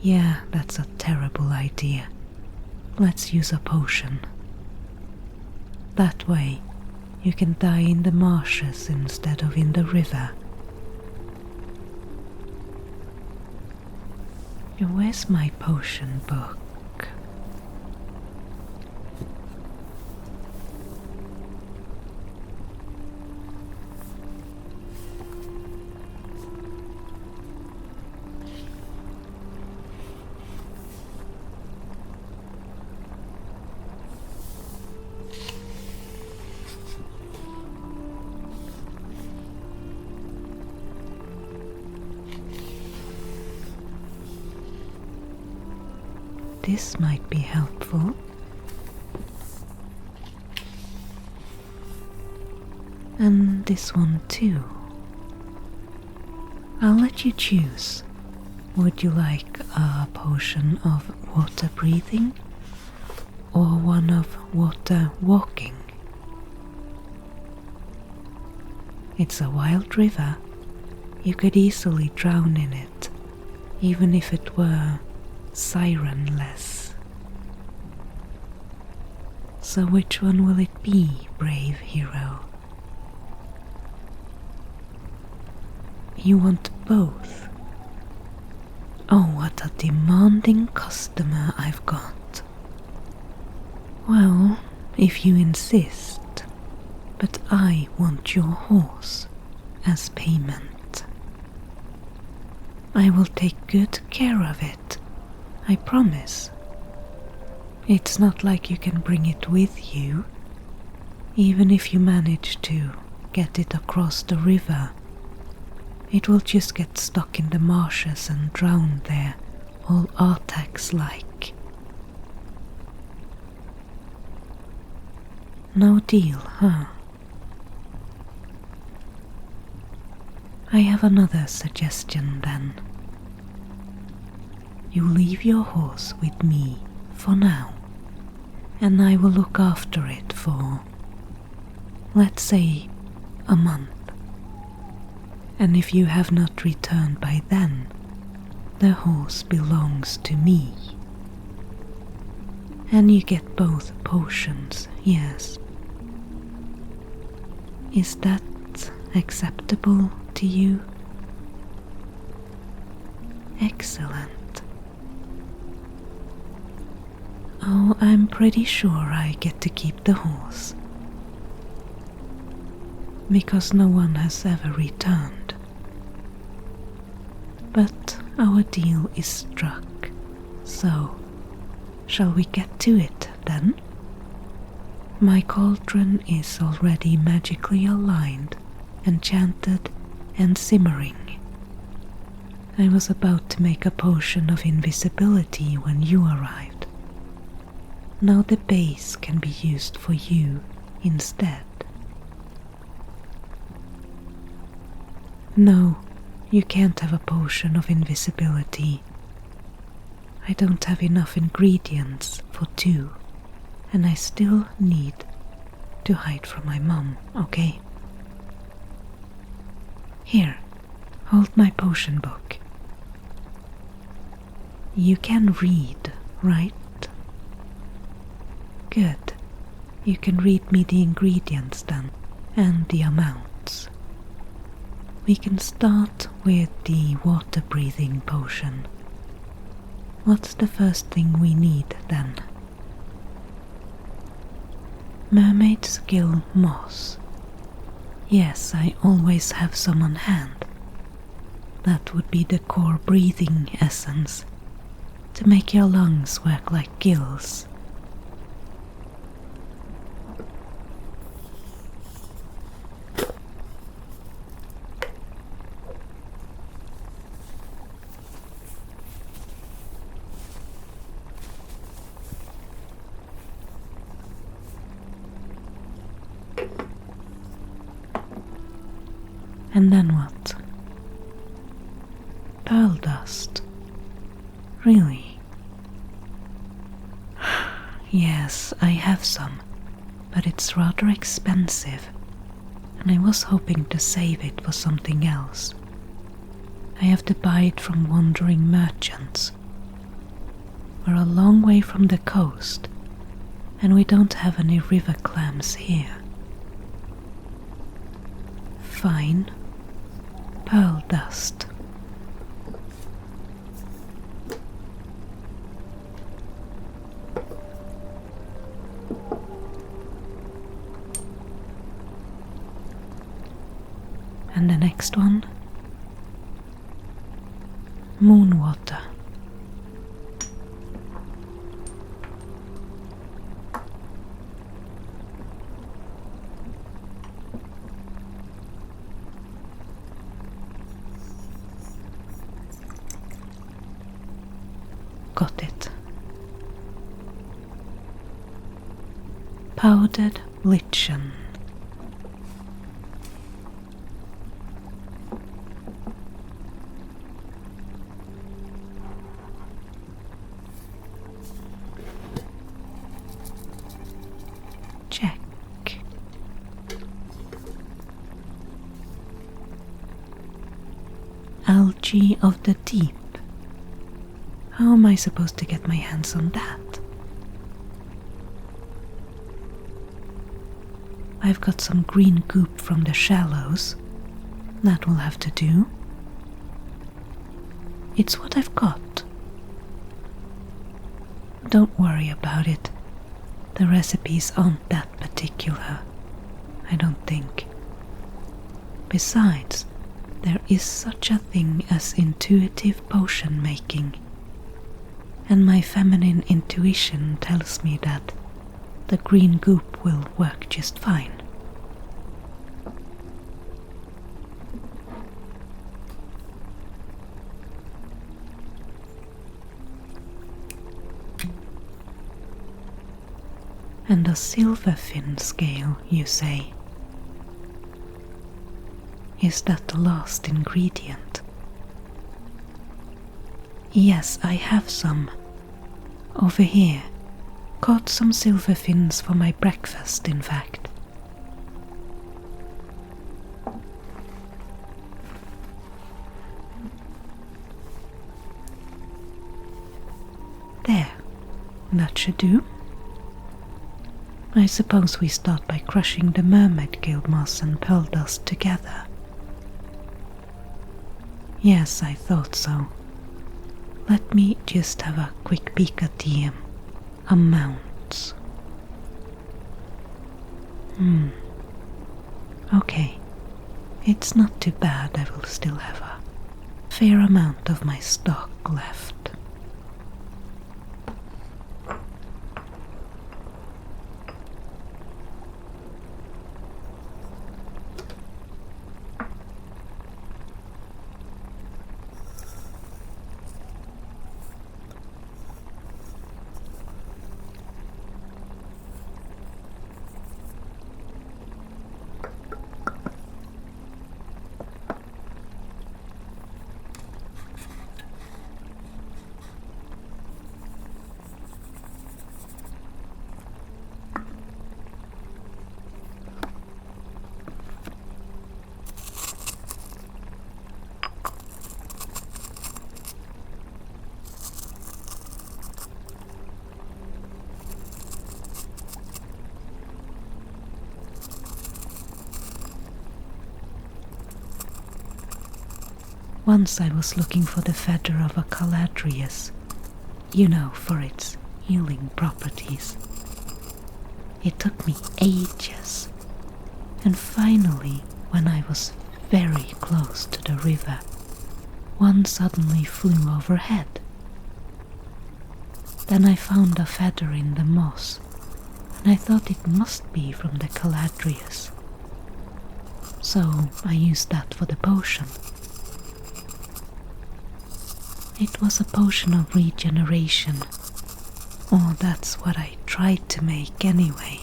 Yeah, that's a terrible idea. Let's use a potion. That way, you can die in the marshes instead of in the river. Where's my potion book? This might be helpful. And this one too. I'll let you choose. Would you like a potion of water breathing or one of water walking? It's a wild river. You could easily drown in it, even if it were sirenless. So which one will it be, brave hero? You want both? Oh, what a demanding customer I've got. Well, if you insist, but I want your horse as payment. I will take good care of it, I promise. It's not like you can bring it with you. Even if you manage to get it across the river, it will just get stuck in the marshes and drown there, all Artax-like. No deal, huh? I have another suggestion then. You leave your horse with me for now, and I will look after it for, let's say, a month. And if you have not returned by then, the horse belongs to me. And you get both potions, yes. Is that acceptable to you? Excellent. Oh, I'm pretty sure I get to keep the horse, because no one has ever returned. But our deal is struck, so shall we get to it then? My cauldron is already magically aligned, enchanted and simmering. I was about to make a potion of invisibility when you arrived. Now the base can be used for you instead. No, you can't have a potion of invisibility. I don't have enough ingredients for 2, and I still need to hide from my mom, okay? Here, hold my potion book. You can read, right? Good. You can read me the ingredients then, and the amounts. We can start with the water-breathing potion. What's the first thing we need then? Mermaid skill moss. Yes, I always have some on hand. That would be the core breathing essence, to make your lungs work like gills. And then what? Pearl dust. Really? Yes, I have some, but it's rather expensive, and I was hoping to save it for something else. I have to buy it from wandering merchants, We're a long way from the coast, and we don't have any river clams here. Fine pearl dust. And the next one, moon water. Got it. Powdered lichen. Check. Algae of the deep. How am I supposed to get my hands on that? I've got some green goop from the shallows. That will have to do. It's what I've got. Don't worry about it. The recipes aren't that particular, I don't think. Besides, there is such a thing as intuitive potion making, and my feminine intuition tells me that the green goop will work just fine. And a silverfin scale, you say? Is that the last ingredient? Yes, I have some. Over here. Caught some silverfins for my breakfast, in fact. There. That should do. I suppose we start by crushing the mermaid guild moss and pearl dust together. Yes, I thought so. Let me just have a quick peek at the amounts. Okay. It's not too bad. I will still have a fair amount of my stock left. Once I was looking for the feather of a caladrius, for its healing properties. It took me ages, and finally, when I was very close to the river, one suddenly flew overhead. Then I found a feather in the moss, and I thought it must be from the caladrius. So I used that for the potion. It was a potion of regeneration, or that's what I tried to make anyway.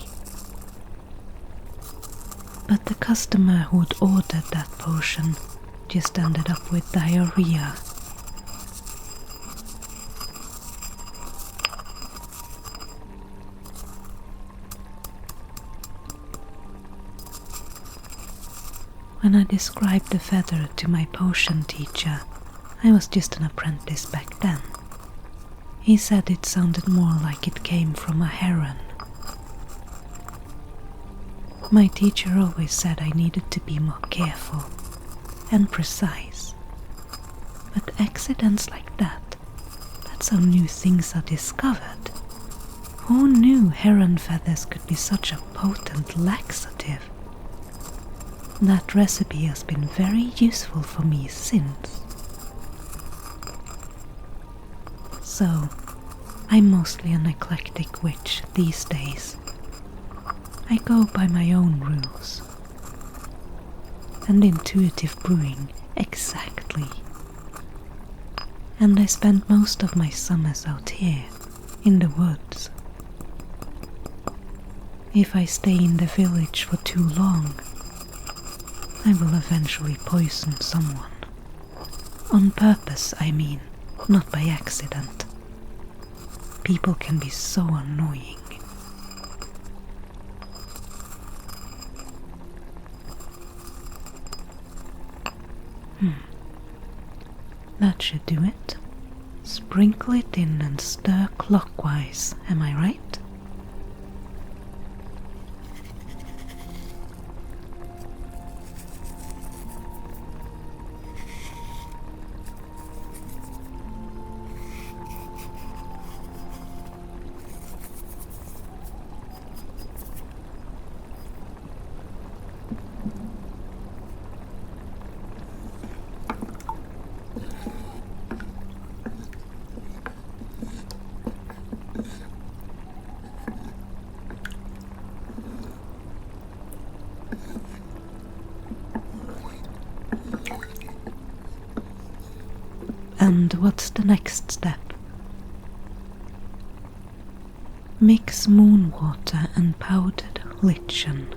But the customer who'd ordered that potion just ended up with diarrhea. When I described the feather to my potion teacher, I was just an apprentice back then. He said it sounded more like it came from a heron. My teacher always said I needed to be more careful and precise. But accidents like that's how new things are discovered. Who knew heron feathers could be such a potent laxative? That recipe has been very useful for me since. So, I'm mostly an eclectic witch these days. I go by my own rules. And intuitive brewing, exactly. And I spend most of my summers out here, in the woods. If I stay in the village for too long, I will eventually poison someone. On purpose, I mean, not by accident. People can be so annoying. That should do it. Sprinkle it in and stir clockwise, am I right? And what's the next step? Mix moon water and powdered lichen.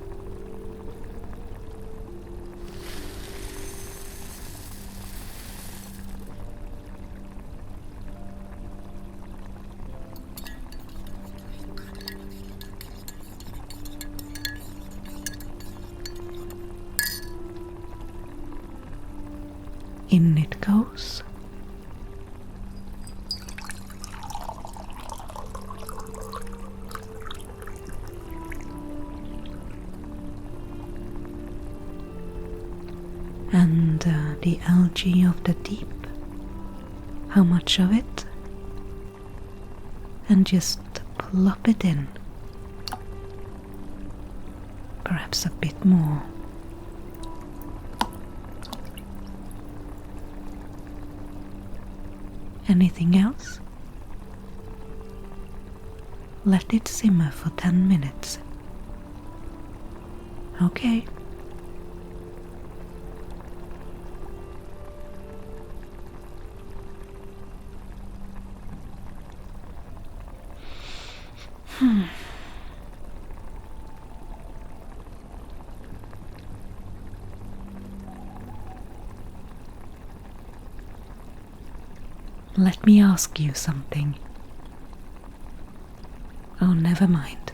In it goes. And the algae of the deep, how much of it? And just plop it in. Perhaps a bit more. Anything else? Let it simmer for 10 minutes. Okay. Let me ask you something. Oh, never mind.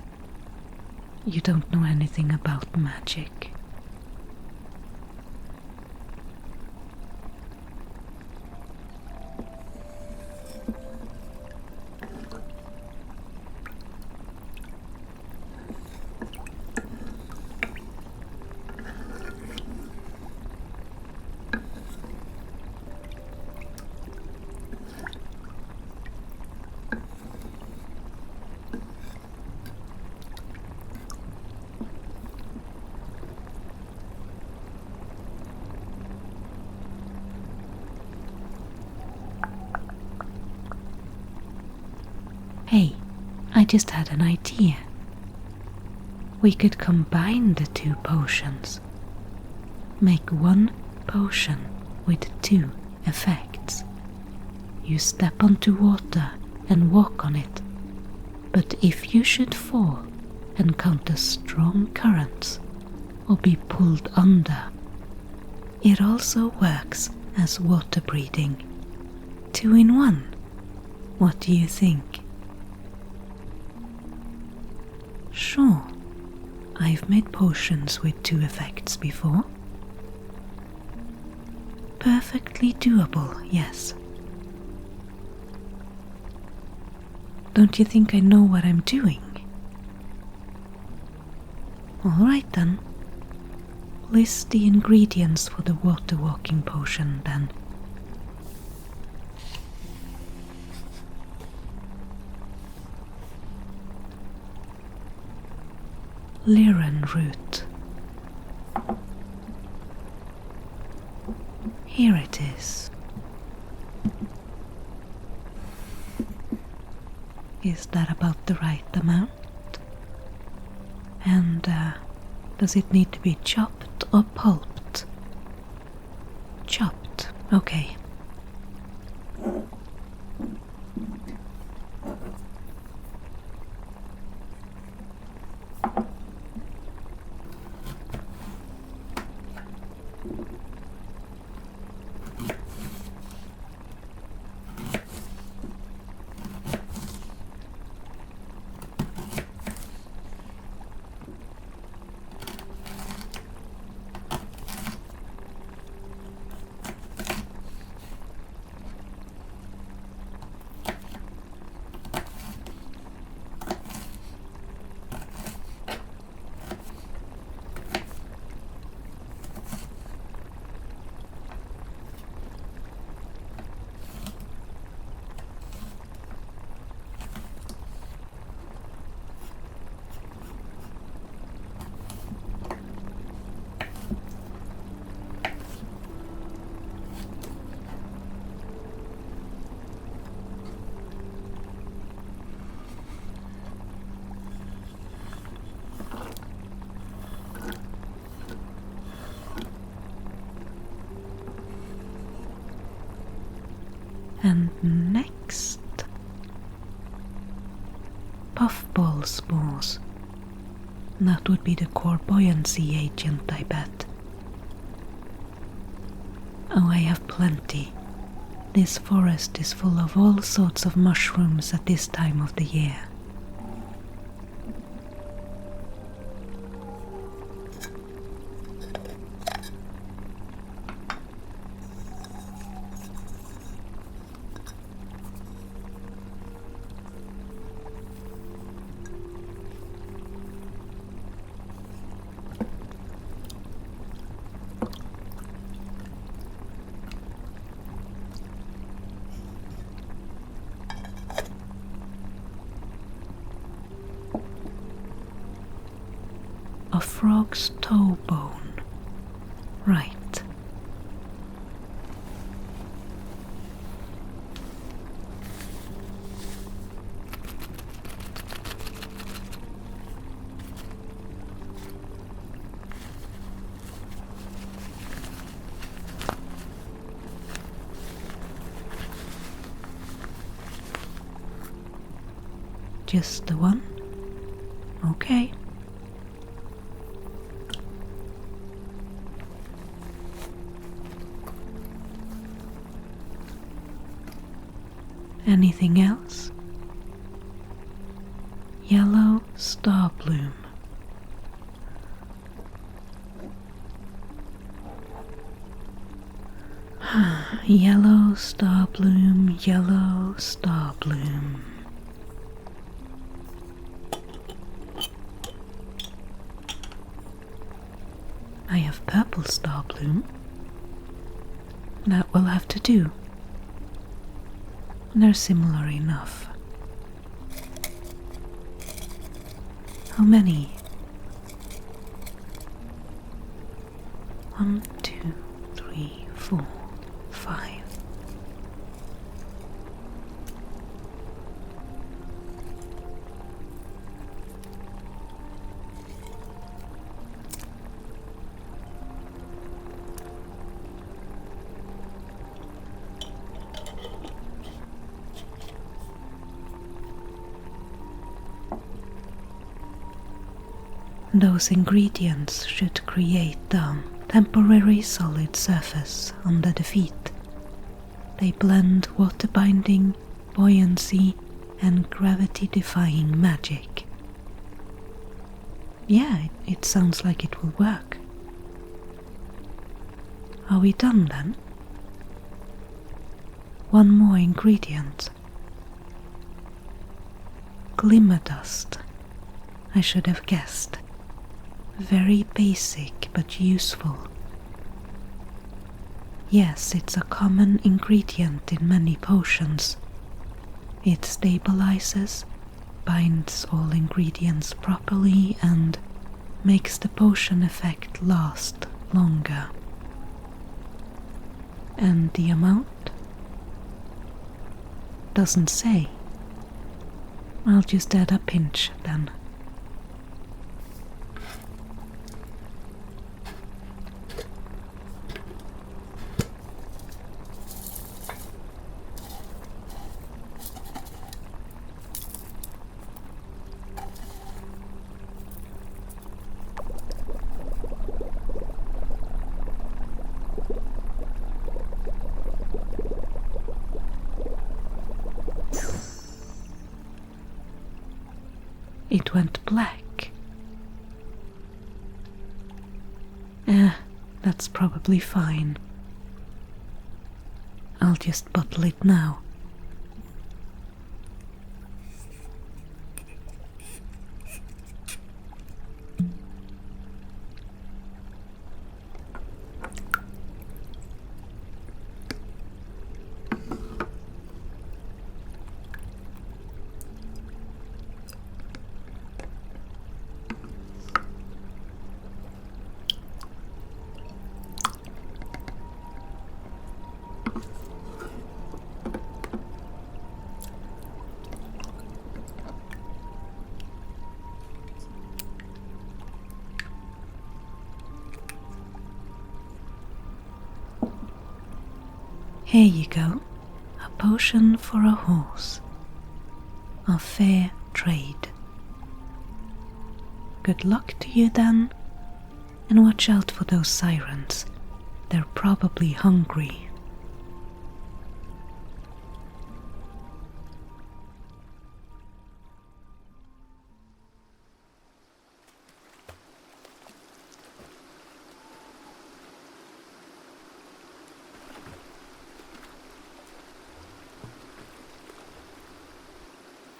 You don't know anything about magic. Hey, I just had an idea. We could combine the two potions. Make one potion with two effects. You step onto water and walk on it, but if you should fall, encounter strong currents, or be pulled under, it also works as water breathing. 2 in 1. What do you think? Sure, I've made potions with 2 effects before. Perfectly doable, yes. Don't you think I know what I'm doing? Alright then. List the ingredients for the water walking potion then. Liren root. Here it is. Is that about the right amount? And does it need to be chopped or pulped? Chopped, okay. And next, puffball spores. That would be the core buoyancy agent, I bet. Oh, I have plenty. This forest is full of all sorts of mushrooms at this time of the year. A frog's toe bone. Right. Just the one? Okay. Anything else? Yellow star bloom. Yellow star bloom, yellow star bloom. I have purple star bloom. That will have to do. They're similar enough. How many? 1, 2, 3, 4, 5. Those ingredients should create a temporary solid surface under the feet. They blend water binding, buoyancy, and gravity-defying magic. Yeah, it sounds like it will work. Are we done then? One more ingredient. glimmer dust. I should have guessed. Very basic but useful. Yes, it's a common ingredient in many potions. It stabilizes, binds all ingredients properly, and makes the potion effect last longer. And the amount? Doesn't say. I'll just add a pinch then. It went black. That's probably fine. I'll just bottle it now. Here you go, a potion for a horse. A fair trade. Good luck to you then, and watch out for those sirens. They're probably hungry.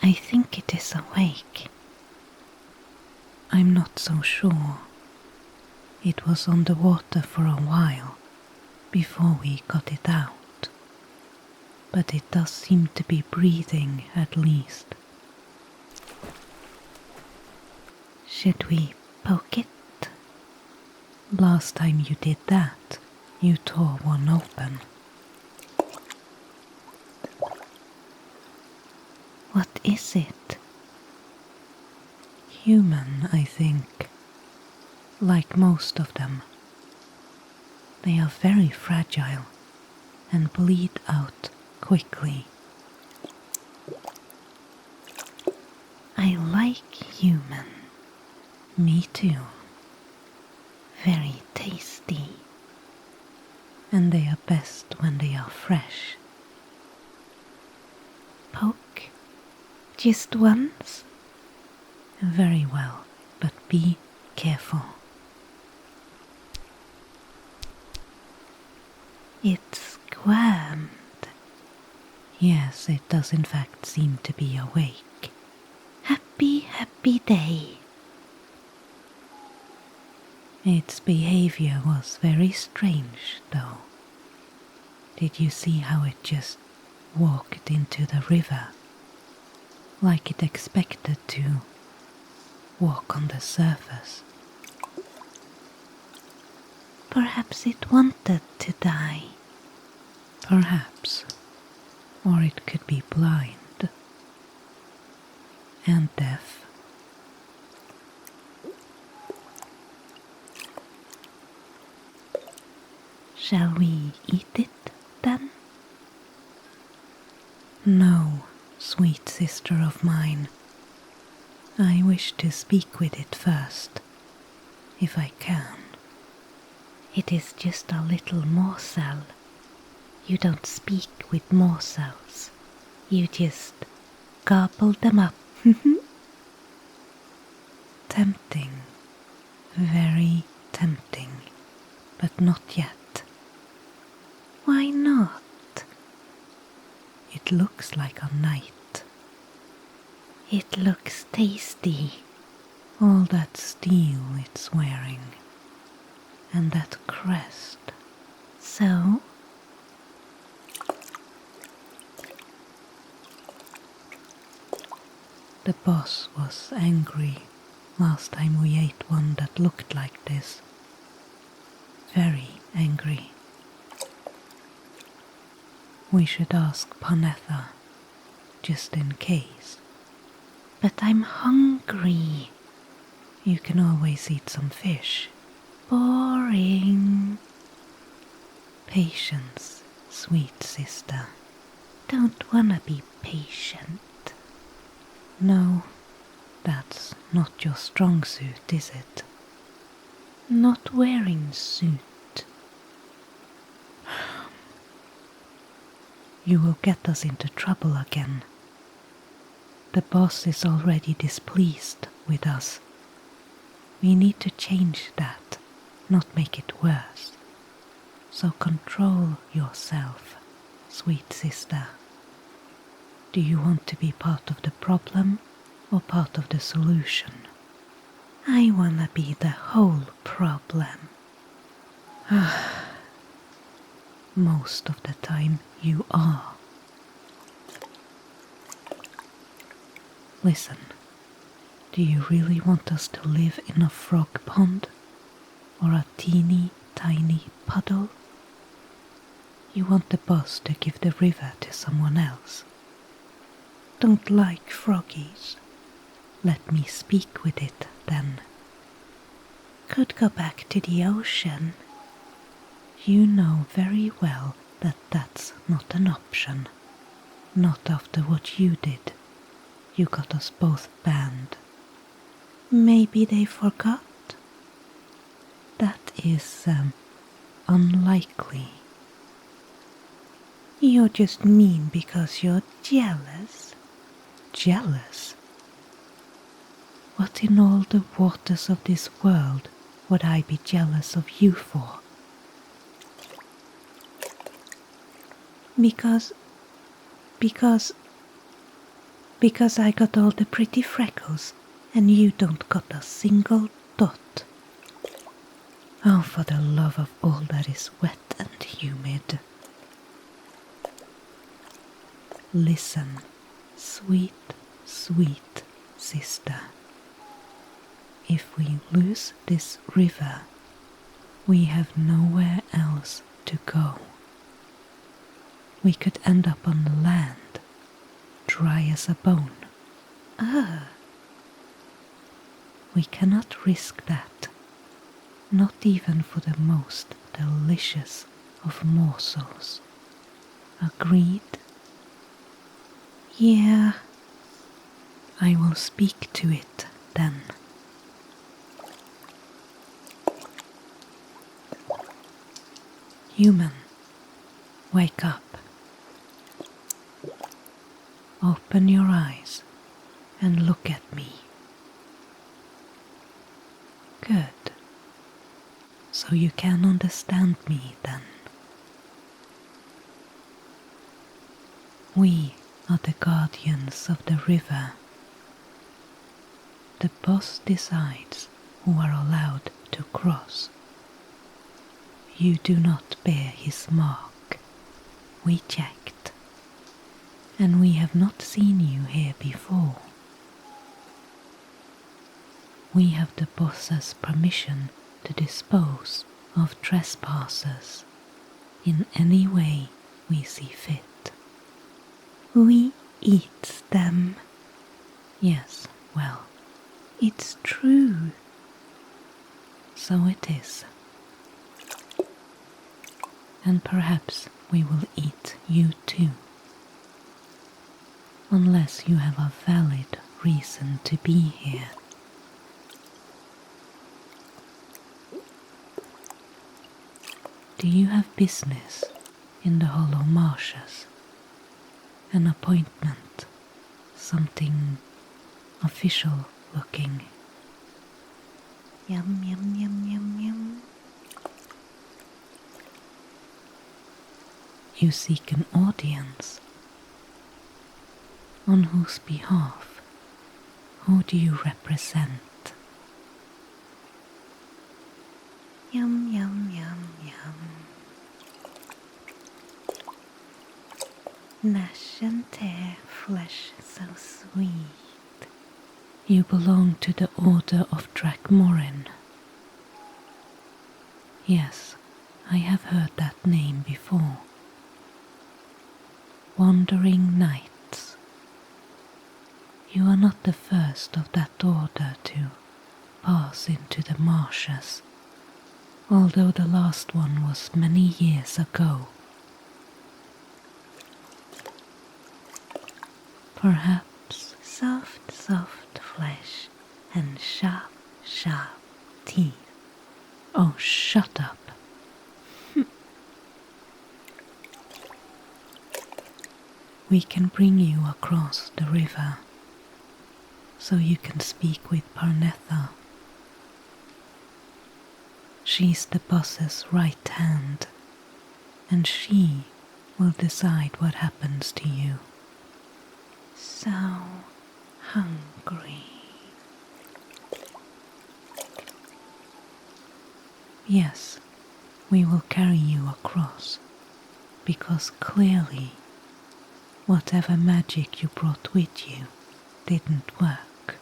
I think it is awake. I'm not so sure. It was on the water for a while before we got it out, but it does seem to be breathing at least. Should we poke it? Last time you did that, you tore one open. What is it? Human, I think. Like most of them. They are very fragile and bleed out quickly. I like human. Me too. Very tasty. And they are best when they are fresh. Poke? Just once? Very well, but be careful. It squirmed. Yes, it does in fact seem to be awake. Happy, happy day. Its behavior was very strange, though. Did you see how it just walked into the river? Like it expected to walk on the surface. Perhaps it wanted to die. Perhaps. Or it could be blind. And deaf. Shall we eat it then? No, sweet sister of mine. I wish to speak with it first, if I can. It is just a little morsel. You don't speak with morsels. You just gobble them up. Tempting. Very tempting. But not yet. Why not? It looks like a knight. It looks tasty. All that steel it's wearing, and that crest. So? The boss was angry last time we ate one that looked like this. Very angry. We should ask Parnetha, just in case. But I'm hungry. You can always eat some fish. Boring. Patience, sweet sister. Don't wanna be patient. No, that's not your strong suit, is it? Not wearing suit. You will get us into trouble again. The boss is already displeased with us. We need to change that, not make it worse. So control yourself, sweet sister. Do you want to be part of the problem or part of the solution? I wanna be the whole problem. Most of the time you are. Listen, do you really want us to live in a frog pond or a teeny tiny puddle? You want the boss to give the river to someone else. Don't like froggies. Let me speak with it then. Could go back to the ocean. You know very well that that's not an option. Not after what you did. You got us both banned. Maybe they forgot? That is, unlikely. You're just mean because you're jealous. Jealous? What in all the waters of this world would I be jealous of you for? Because I got all the pretty freckles and you don't got a single dot. Oh, for the love of all that is wet and humid. Listen, sweet, sweet sister. If we lose this river, we have nowhere else to go. We could end up on the land, dry as a bone. We cannot risk that, not even for the most delicious of morsels. Agreed? Yeah, I will speak to it then. Human, wake up. Open your eyes and look at me. Good. So you can understand me then. We are the guardians of the river. The boss decides who are allowed to cross. You do not bear his mark. We checked, and we have not seen you here before. We have the boss's permission to dispose of trespassers in any way we see fit. We eat them. Yes, well, it's true. So it is. And perhaps we will eat you too. Unless you have a valid reason to be here. Do you have business in the hollow marshes? An appointment? Something official looking? Yum, yum, yum, yum, yum. You seek an audience. On whose behalf? Who do you represent? Yum, yum, yum, yum. Nash and tear, flesh so sweet. You belong to the Order of Drakmorin. Yes, I have heard that name before. Wandering Knights. You are not the first of that order to pass into the marshes, although the last one was many years ago. Perhaps Soft, soft flesh and sharp, sharp teeth. Oh, shut up. We can bring you across the river, so you can speak with Parnetha. She's the boss's right hand, and she will decide what happens to you. So hungry. Yes, we will carry you across, because clearly whatever magic you brought with you didn't work.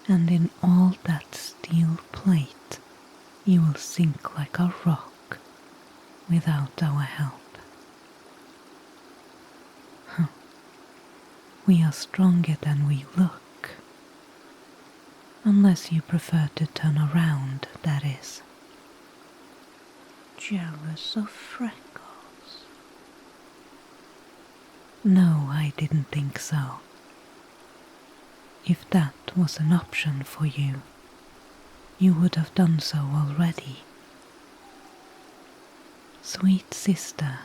And in all that steel plate, you will sink like a rock without our help. We are stronger than we look. Unless you prefer to turn around, that is. Jealous of freckles. No, I didn't think so. If that was an option for you, you would have done so already. Sweet sister,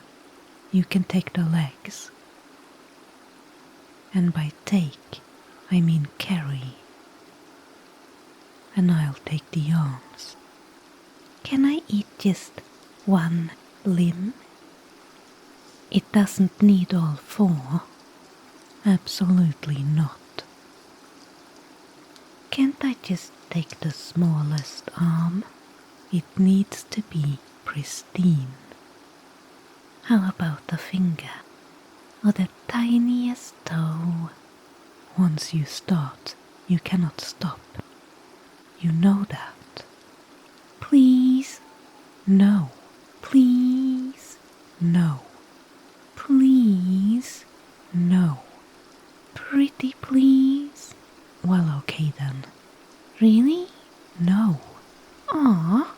you can take the legs. And by take, I mean carry. And I'll take the arms. Can I eat just one limb? It doesn't need all four. Absolutely not. Can't I just take the smallest arm? It needs to be pristine. How about the finger? Or the tiniest toe? Once you start, you cannot stop. You know that. Please? No. Please? No. Please? No. Pretty please? Well, okay then. Really? No. Aw.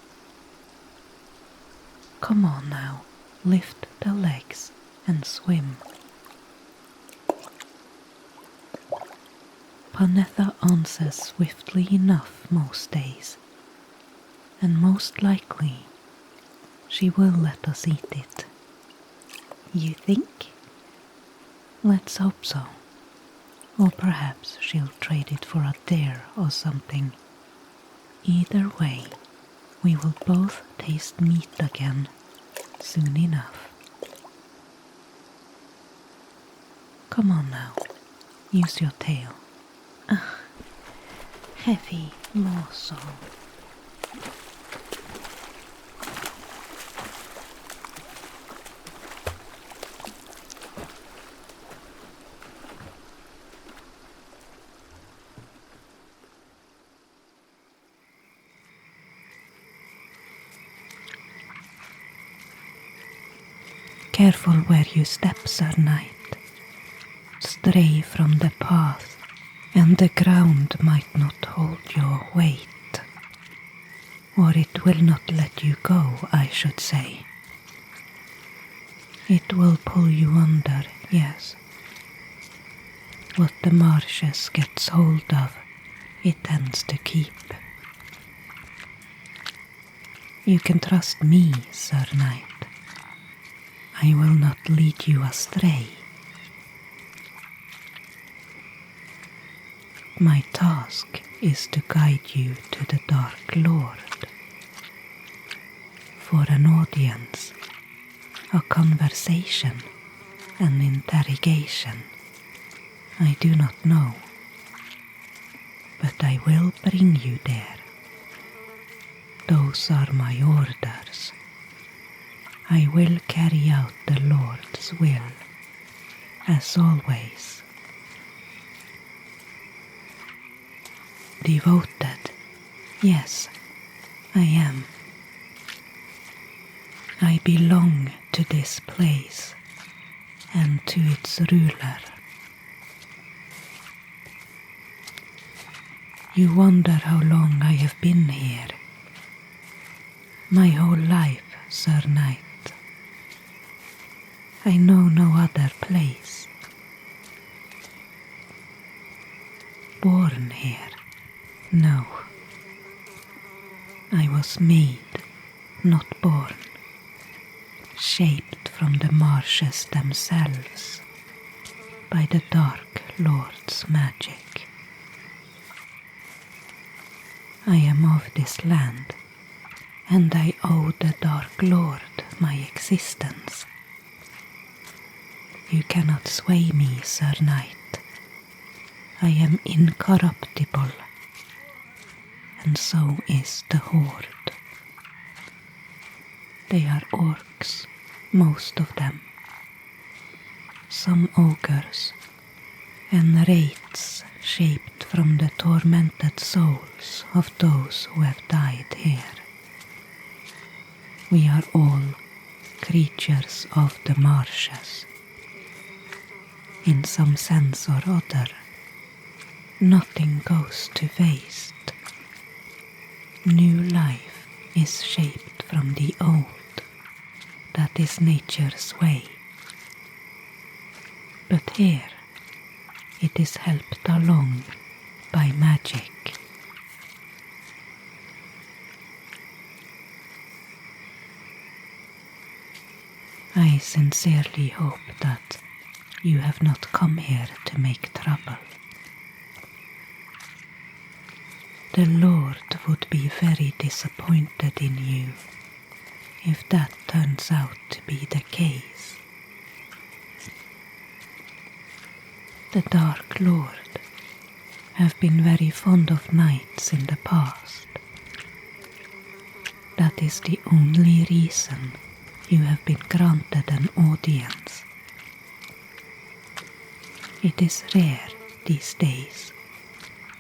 Come on now. Lift the legs and swim. Parnetha answers swiftly enough most days, and most likely she will let us eat it. You think? Let's hope so. Or perhaps she'll trade it for a dare or something. Either way, we will both taste meat again soon enough. Come on now, use your tail. Heavy morsel. Careful where you step, Sir Knight. Stray from the path, and the ground might not hold your weight. Or it will not let you go, I should say. It will pull you under, yes. What the marshes gets hold of, it tends to keep. You can trust me, Sir Knight. I will not lead you astray. My task is to guide you to the Dark Lord. For an audience, a conversation, an interrogation. I do not know, but I will bring you there. Those are my orders. I will carry out the Lord's will, as always. Devoted, yes, I am. I belong to this place and to its ruler. You wonder how long I have been here. My whole life, Sir Knight. I know no other place. Born here? No. I was made, not born. Shaped from the marshes themselves by the Dark Lord's magic. I am of this land, and I owe the Dark Lord my existence. You cannot sway me, Sir Knight. I am incorruptible, and so is the Horde. They are orcs, most of them. Some ogres, and wraiths shaped from the tormented souls of those who have died here. We are all creatures of the marshes. In some sense or other, nothing goes to waste. New life is shaped from the old. That is nature's way. But here, it is helped along by magic. I sincerely hope that you have not come here to make trouble. The Lord would be very disappointed in you if that turns out to be the case. The Dark Lord have been very fond of knights in the past. That is the only reason you have been granted an audience. It is rare these days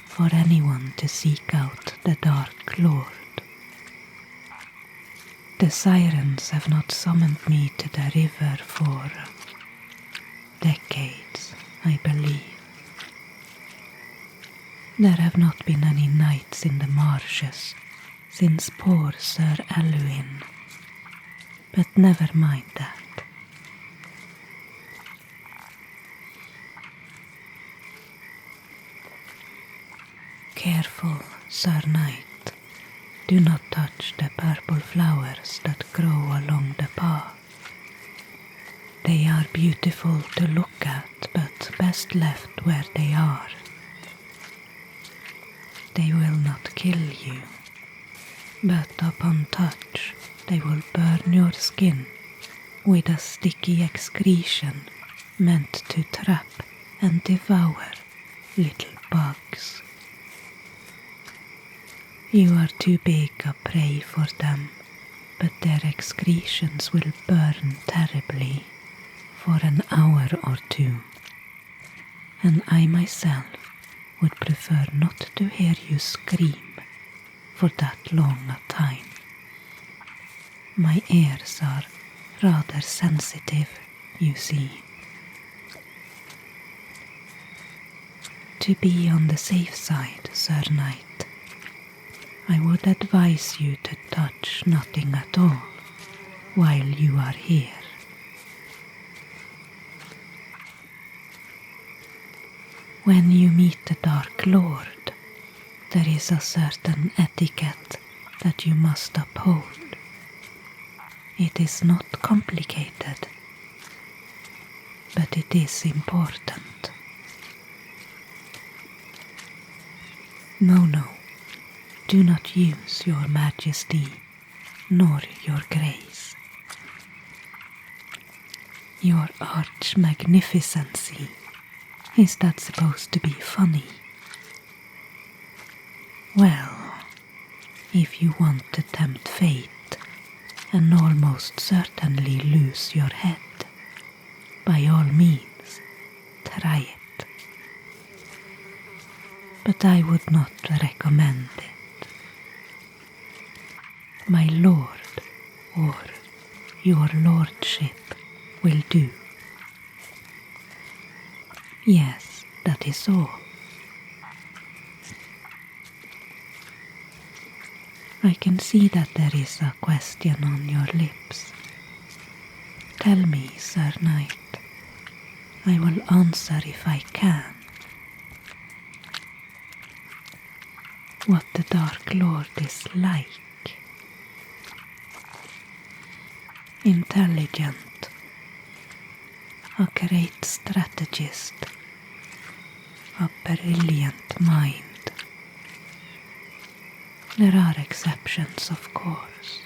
for anyone to seek out the Dark Lord. The Sirens have not summoned me to the river for decades, I believe. There have not been any knights in the marshes since poor Sir Elwyn, but never mind that. Careful, Sir Knight. Do not touch the purple flowers that grow along the path. They are beautiful to look at, but best left where they are. They will not kill you, but upon touch they will burn your skin with a sticky excretion meant to trap and devour little bugs. You are too big a prey for them, but their excretions will burn terribly for an hour or two, and I myself would prefer not to hear you scream for that long a time. My ears are rather sensitive, you see. To be on the safe side, Sir Knight, I would advise you to touch nothing at all while you are here. When you meet the Dark Lord, there is a certain etiquette that you must uphold. It is not complicated, but it is important. No, do not use your majesty nor your grace. Your arch magnificency Is that supposed to be funny? Well, if you want to tempt fate and almost certainly lose your head, by all means, try it. But I would not recommend it. My lord or your lordship will do. Yes, that is all. I can see that there is a question on your lips. Tell me, Sir Knight. I will answer if I can. What the Dark Lord is like. Intelligent, a great strategist, a brilliant mind. There are exceptions, of course.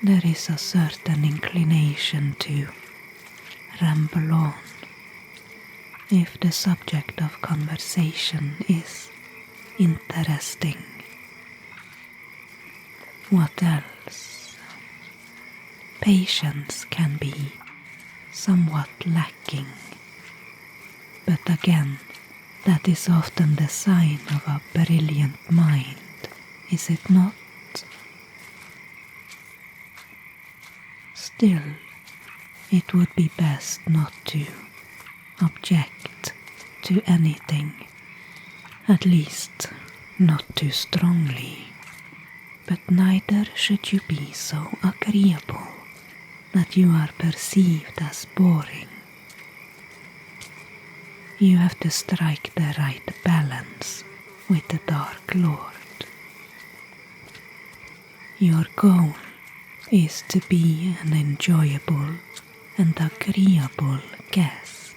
There is a certain inclination to ramble on if the subject of conversation is interesting. What else? Patience can be somewhat lacking, but again, that is often the sign of a brilliant mind, is it not? Still, it would be best not to object to anything, at least not too strongly, but neither should you be so agreeable that you are perceived as boring. You have to strike the right balance with the Dark Lord. Your goal is to be an enjoyable and agreeable guest.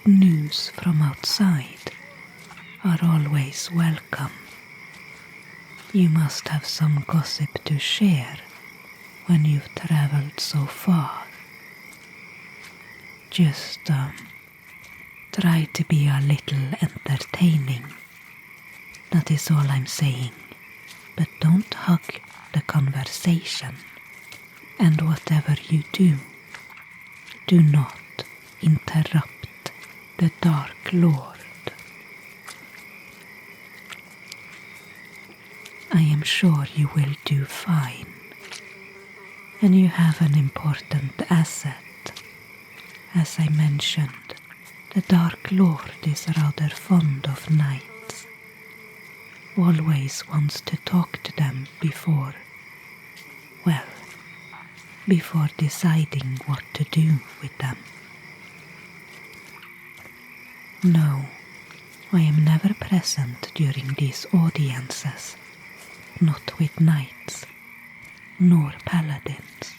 News from outside are always welcome. You must have some gossip to share when you've traveled so far. Just try to be a little entertaining. That is all I'm saying. But don't hug the conversation. And whatever you do, do not interrupt the Dark Lord. I am sure you will do fine. And you have an important asset. As I mentioned, the Dark Lord is rather fond of knights. Always wants to talk to them before deciding what to do with them. No, I am never present during these audiences, not with knights, nor paladins.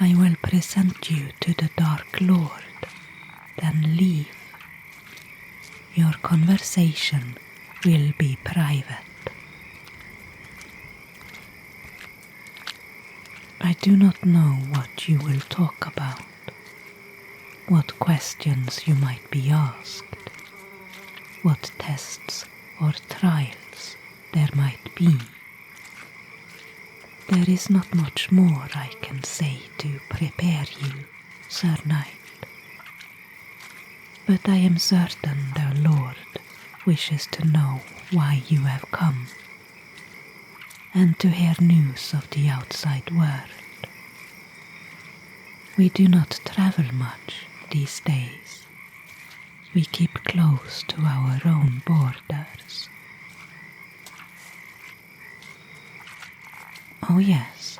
I will present you to the Dark Lord, then leave. Your conversation will be private. I do not know what you will talk about, what questions you might be asked, what tests or trials there might be. There is not much more I can say to prepare you, Sir Knight. But I am certain the Lord wishes to know why you have come, and to hear news of the outside world. We do not travel much these days. We keep close to our own borders. Oh yes,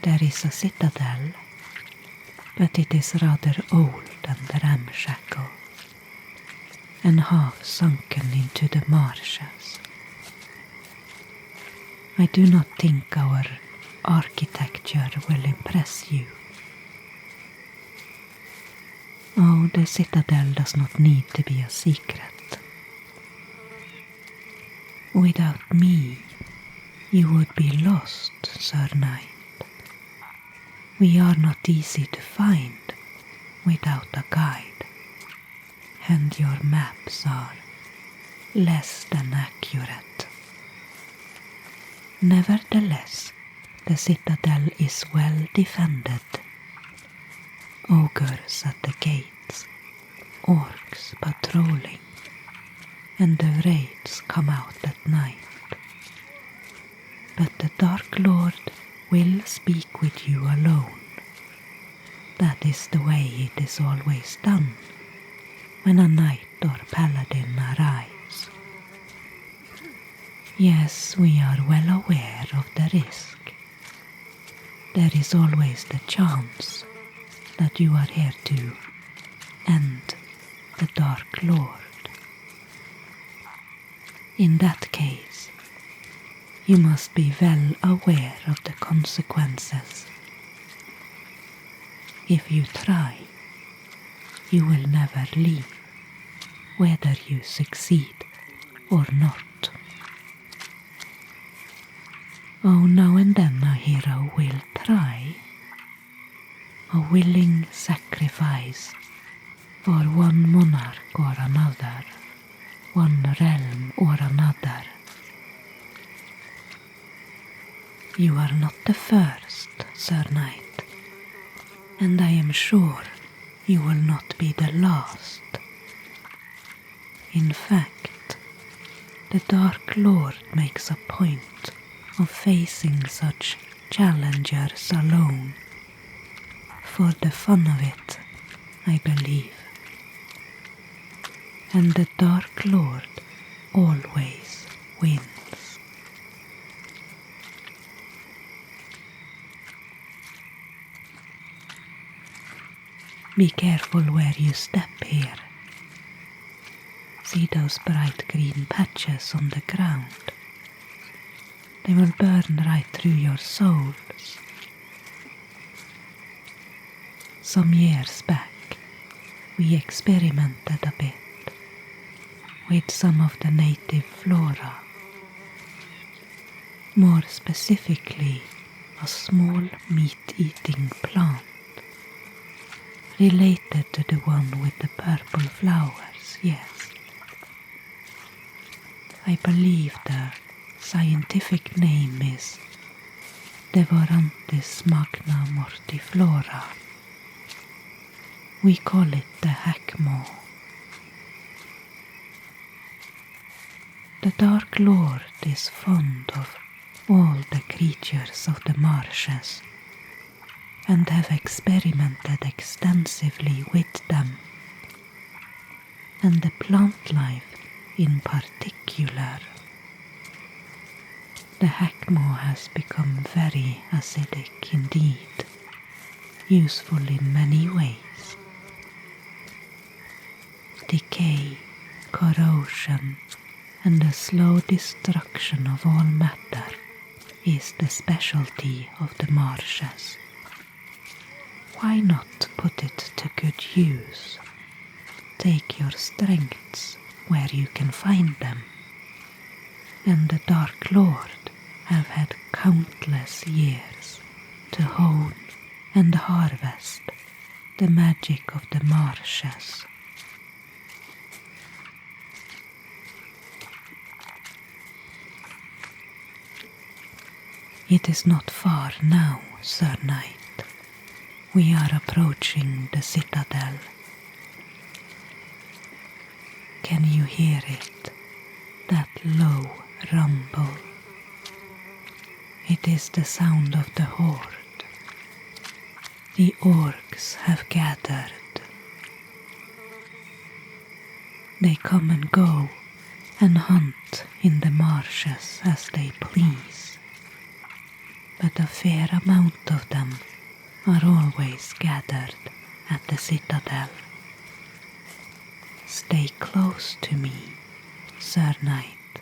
there is a citadel, but it is rather old and ramshackle, and half sunken into the marshes. I do not think our architecture will impress you. Oh, the citadel does not need to be a secret. Without me, you would be lost, Sir Knight. We are not easy to find without a guide, and your maps are less than accurate. Nevertheless, the citadel is well defended. Ogres at the gates, orcs patrolling, and the raids come out at night. But the Dark Lord will speak with you alone. That is the way it is always done when a knight or paladin arrives. Yes, we are well aware of the risk. There is always the chance that you are here to end the Dark Lord. In that case, you must be well aware of the consequences. If you try, you will never leave, whether you succeed or not. Oh, now and then a hero will try, a willing sacrifice for one monarch or another, one realm or another. You are not the first, Sir Knight, and I am sure you will not be the last. In fact, the Dark Lord makes a point of facing such challengers alone. For the fun of it, I believe. And the Dark Lord always wins. Be careful where you step here. See those bright green patches on the ground? They will burn right through your souls. Some years back, we experimented a bit with some of the native flora. More specifically, a small meat-eating plant related to the one with the purple flowers, yes. I believe the scientific name is Devorantis magna mortiflora. We call it the hackmaw. The Dark Lord is fond of all the creatures of the marshes and have experimented extensively with them, and the plant life in particular. The hackmaw has become very acidic indeed, useful in many ways. Decay, corrosion, and the slow destruction of all matter is the specialty of the marshes. Why not put it to good use? Take your strengths where you can find them. And the Dark Lord have had countless years to hone and harvest the magic of the marshes. It is not far now, Sir Knight. We are approaching the citadel. Can you hear it? That low rumble. It is the sound of the horde. The orcs have gathered. They come and go and hunt in the marshes as they please. But a fair amount of them are always gathered at the citadel. Stay close to me, Sir Knight.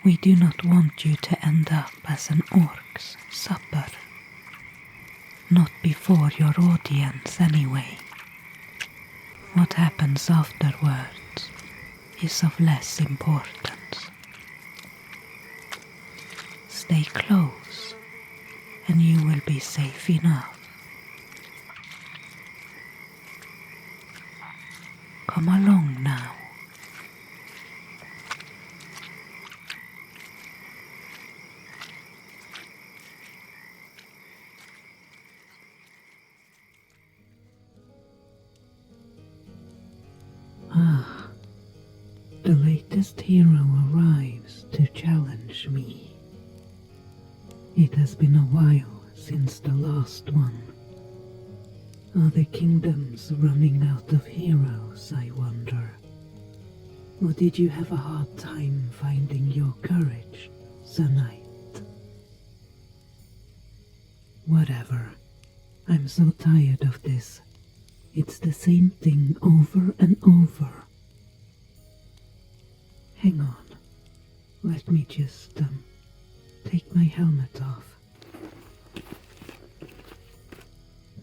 We do not want you to end up as an orc's supper. Not before your audience, anyway. What happens afterwards is of less importance. Stay close and you will be safe enough. Come along now. Ah, the latest hero arrives to challenge me. It has been a while since the last one. Are the kingdoms running out of heroes, I wonder? Or did you have a hard time finding your courage, Sir Knight? Whatever. I'm so tired of this. It's the same thing over and over. Hang on. Let me just, take my helmet off.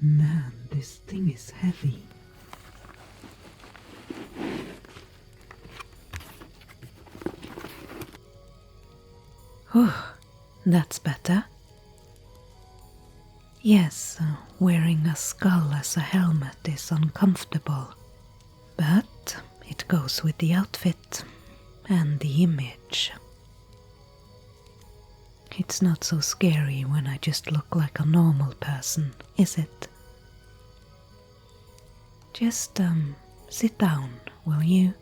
Man, this thing is heavy. Oh, that's better. Yes, wearing a skull as a helmet is uncomfortable, but it goes with the outfit and the image. It's not so scary when I just look like a normal person, is it? Just, sit down, will you?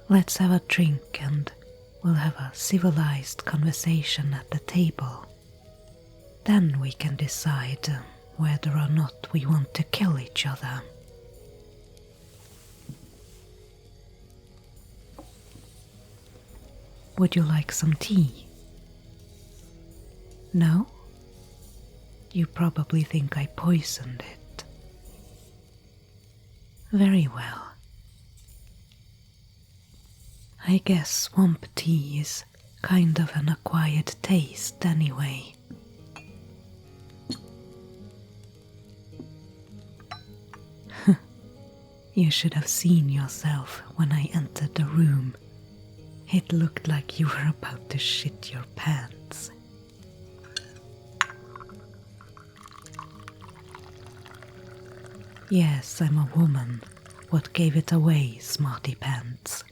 Let's have a drink and we'll have a civilized conversation at the table. Then we can decide whether or not we want to kill each other. Would you like some tea? No? You probably think I poisoned it. Very well. I guess swamp tea is kind of an acquired taste anyway. You should have seen yourself when I entered the room. It looked like you were about to shit your pants. Yes, I'm a woman. What gave it away, smarty pants?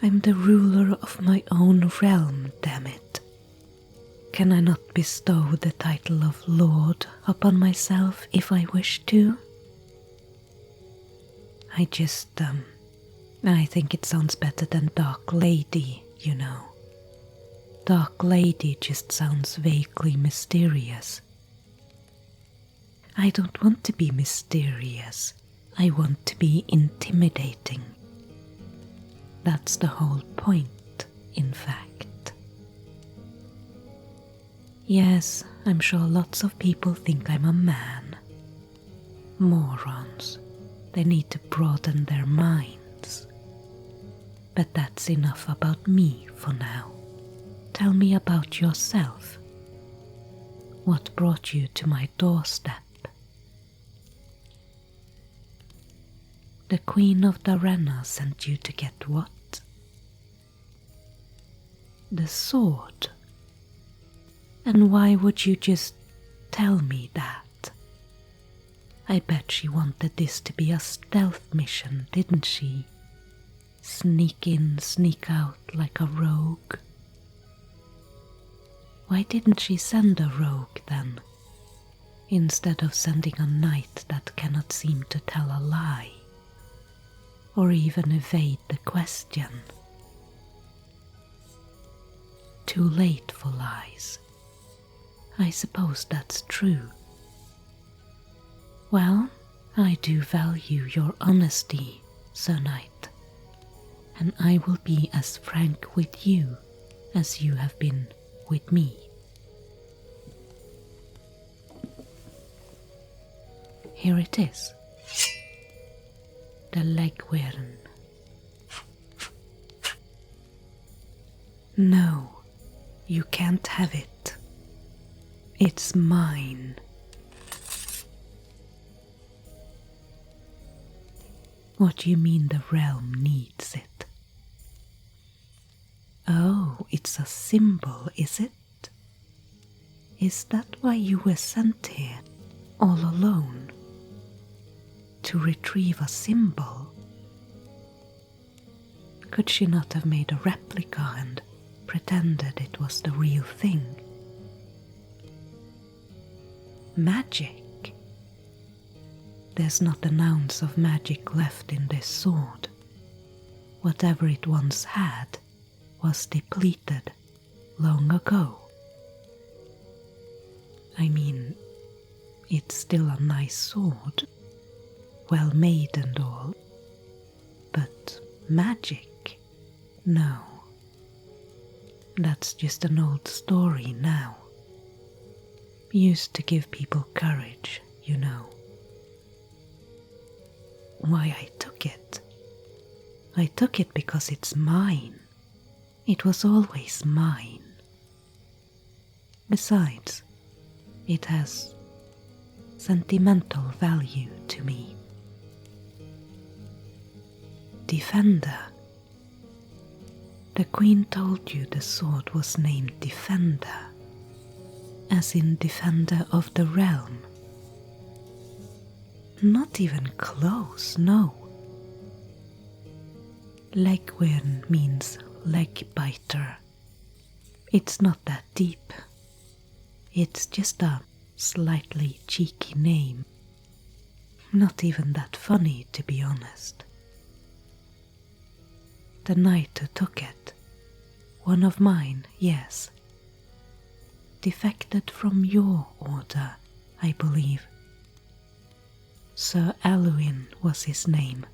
I'm the ruler of my own realm, damn it. Can I not bestow the title of Lord upon myself if I wish to? I think it sounds better than Dark Lady, you know. Dark Lady just sounds vaguely mysterious. I don't want to be mysterious. I want to be intimidating. That's the whole point, in fact. Yes, I'm sure lots of people think I'm a man. Morons. They need to broaden their minds. But that's enough about me for now. Tell me about yourself. What brought you to my doorstep? The Queen of Darena sent you to get what? The sword. And why would you just tell me that? I bet she wanted this to be a stealth mission, didn't she? Sneak in, sneak out like a rogue. Why didn't she send a rogue then, instead of sending a knight that cannot seem to tell a lie, or even evade the question? Too late for lies. I suppose that's true. Well, I do value your honesty, Sir Knight, and I will be as frank with you as you have been with me. Here it is. The legworm. No, you can't have it. It's mine. What do you mean the realm needs it? it's a symbol, is it? Is that why you were sent here, all alone? To retrieve a symbol? Could she not have made a replica and pretended it was the real thing? Magic? There's not an ounce of magic left in this sword. Whatever it once had was depleted long ago. I mean, it's still a nice sword, well made and all, but magic? No. That's just an old story now. Used to give people courage, you know. Why I took it? I took it because it's mine. It was always mine. Besides, it has sentimental value to me. Defender. The Queen told you the sword was named Defender, as in Defender of the Realm. Not even close, no. Legwyn means leg biter. It's not that deep. It's just a slightly cheeky name. Not even that funny, to be honest. The knight who took it, one of mine, yes, defected from your order, I believe. Sir Alwyn was his name.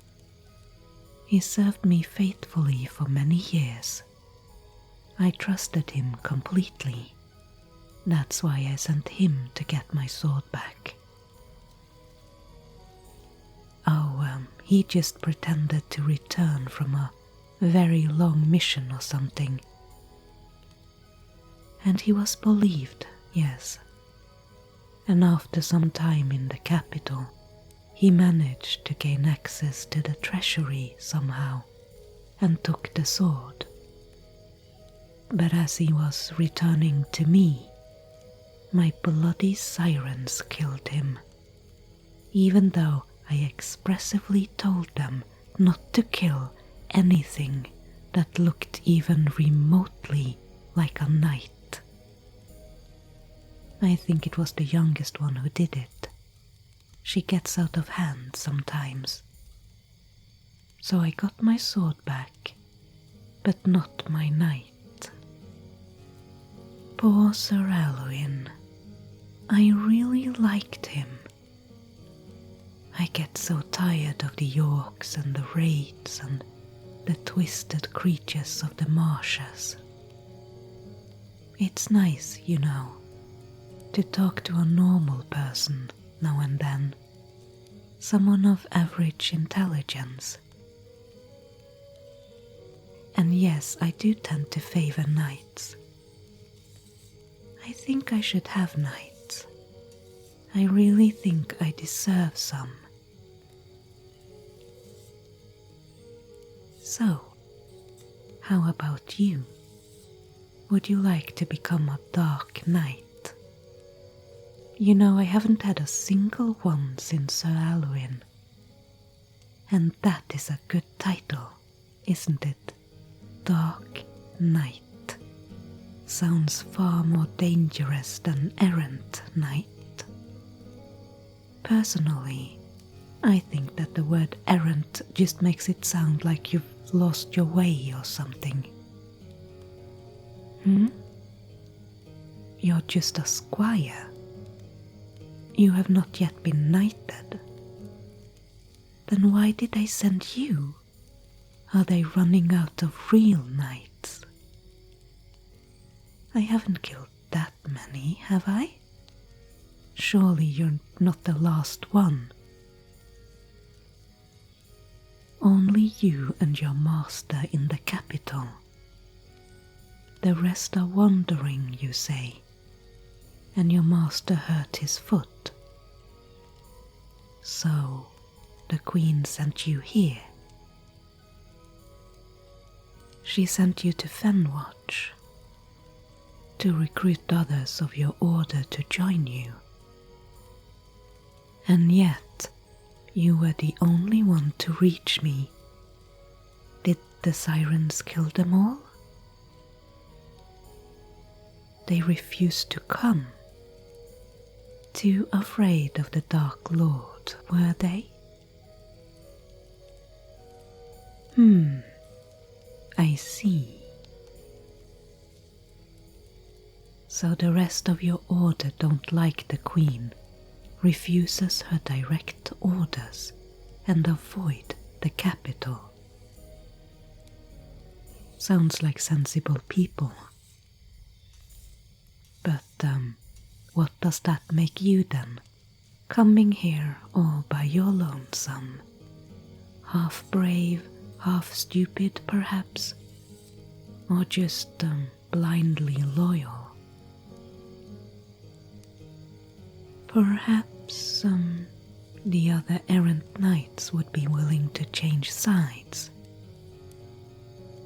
He served me faithfully for many years. I trusted him completely. That's why I sent him to get my sword back. He just pretended to return from a very long mission or something. And he was believed, yes. And after some time in the capital, he managed to gain access to the treasury somehow and took the sword. But as he was returning to me, my bloody sirens killed him, even though I expressively told them not to kill anything that looked even remotely like a knight. I think it was the youngest one who did it. She gets out of hand sometimes. So I got my sword back, but not my knight. Poor Sir Alwyn. I really liked him. I get so tired of the Yorks and the raids and the twisted creatures of the marshes. It's nice, you know, to talk to a normal person now and then, someone of average intelligence. And yes, I do tend to favor knights. I think I should have knights. I really think I deserve some. So, how about you? Would you like to become a dark knight? You know, I haven't had a single one since Sir Alwyn. And that is a good title, isn't it? Dark Knight. Sounds far more dangerous than errant knight. Personally, I think that the word errant just makes it sound like you've lost your way or something. You're just a squire. You have not yet been knighted. Then why did they send you? Are they running out of real knights? I haven't killed that many, have I? Surely you're not the last one. Only you and your master in the capital. The rest are wandering, you say, and your master hurt his foot. So, the Queen sent you here. She sent you to Fenwatch, to recruit others of your order to join you. And yet, you were the only one to reach me. Did the sirens kill them all? They refused to come. Too afraid of the Dark Lord, were they? I see. So the rest of your order don't like the Queen, refuses her direct orders, and avoid the capital. Sounds like sensible people. But, what does that make you then? Coming here all by your lonesome? Half brave, half stupid perhaps? Or just, blindly loyal? Perhaps, the other errant knights would be willing to change sides.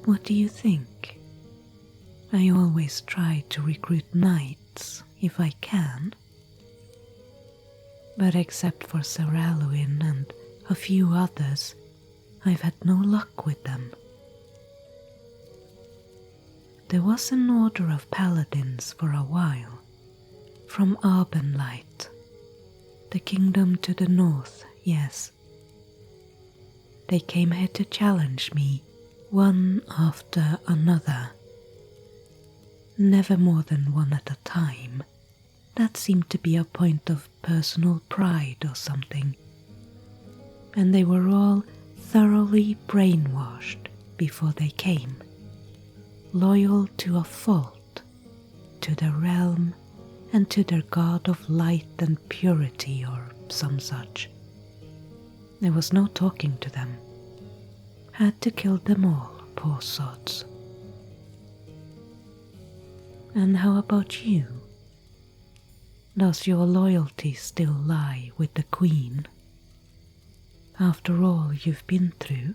What do you think? I always try to recruit knights if I can. But except for Sir Alwyn and a few others, I've had no luck with them. There was an order of paladins for a while, from Arbenlight, the kingdom to the north, yes. They came here to challenge me, one after another. Never more than one at a time. That seemed to be a point of personal pride or something. And they were all thoroughly brainwashed before they came, loyal to a fault, to the realm and to their god of light and purity or some such. There was no talking to them. Had to kill them all, poor sods. And how about you? Does your loyalty still lie with the Queen? After all you've been through?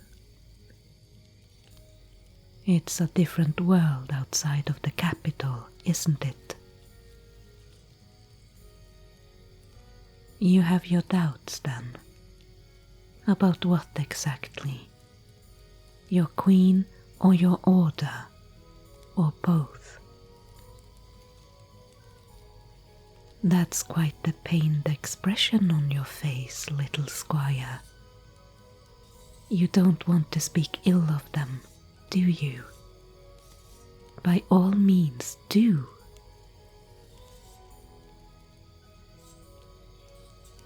It's a different world outside of the capital, isn't it? You have your doubts then? About what exactly? Your Queen or your order? Or both? That's quite the pained expression on your face, little Squire. You don't want to speak ill of them, do you? By all means do.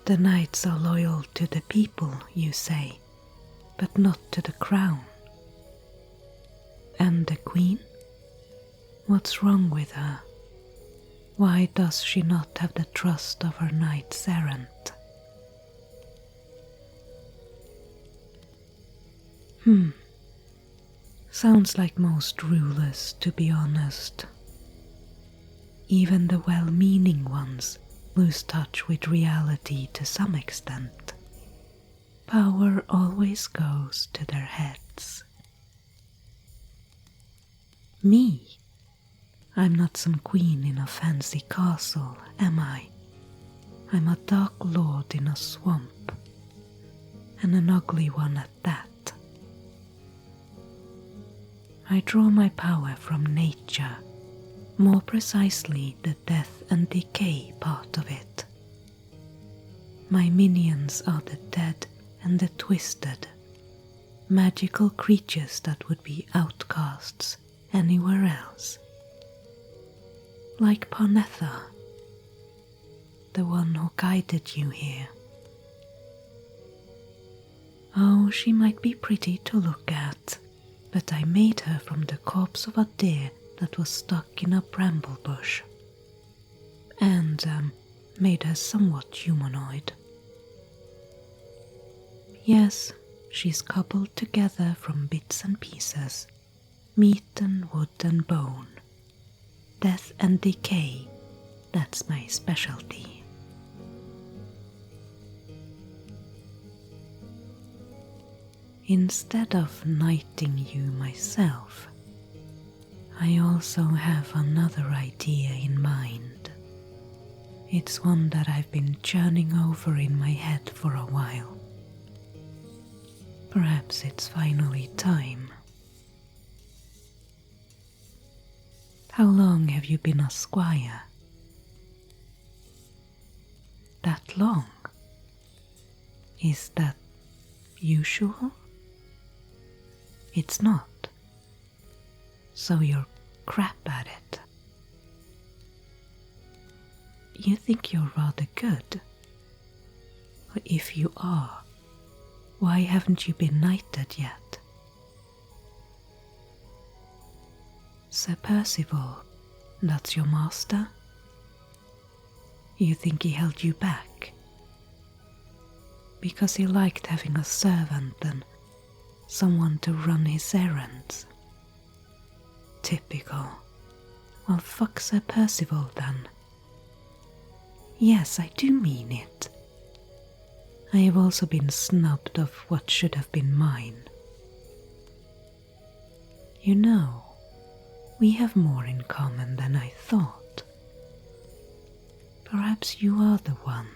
The knights are loyal to the people, you say, but not to the crown. And the Queen? What's wrong with her? Why does she not have the trust of her knights errant? Sounds like most rulers, to be honest. Even the well-meaning ones lose touch with reality to some extent. Power always goes to their heads. Me? I'm not some queen in a fancy castle, am I? I'm a dark lord in a swamp, and an ugly one at that. I draw my power from nature, more precisely the death and decay part of it. My minions are the dead and the twisted, magical creatures that would be outcasts anywhere else. Like Parnetha, the one who guided you here. Oh, she might be pretty to look at, but I made her from the corpse of a deer that was stuck in a bramble bush, and made her somewhat humanoid. Yes, she's cobbled together from bits and pieces, meat and wood and bone. Death and decay, that's my specialty. Instead of knighting you myself, I also have another idea in mind. It's one that I've been churning over in my head for a while. Perhaps it's finally time. How long have you been a squire? That long? Is that usual? It's not. So you're crap at it. You think you're rather good? But if you are, why haven't you been knighted yet? Sir Percival, that's your master? You think he held you back? Because he liked having a servant and someone to run his errands? Typical. Well, fuck Sir Percival then. Yes, I do mean it. I have also been snubbed of what should have been mine. You know, we have more in common than I thought. Perhaps you are the one.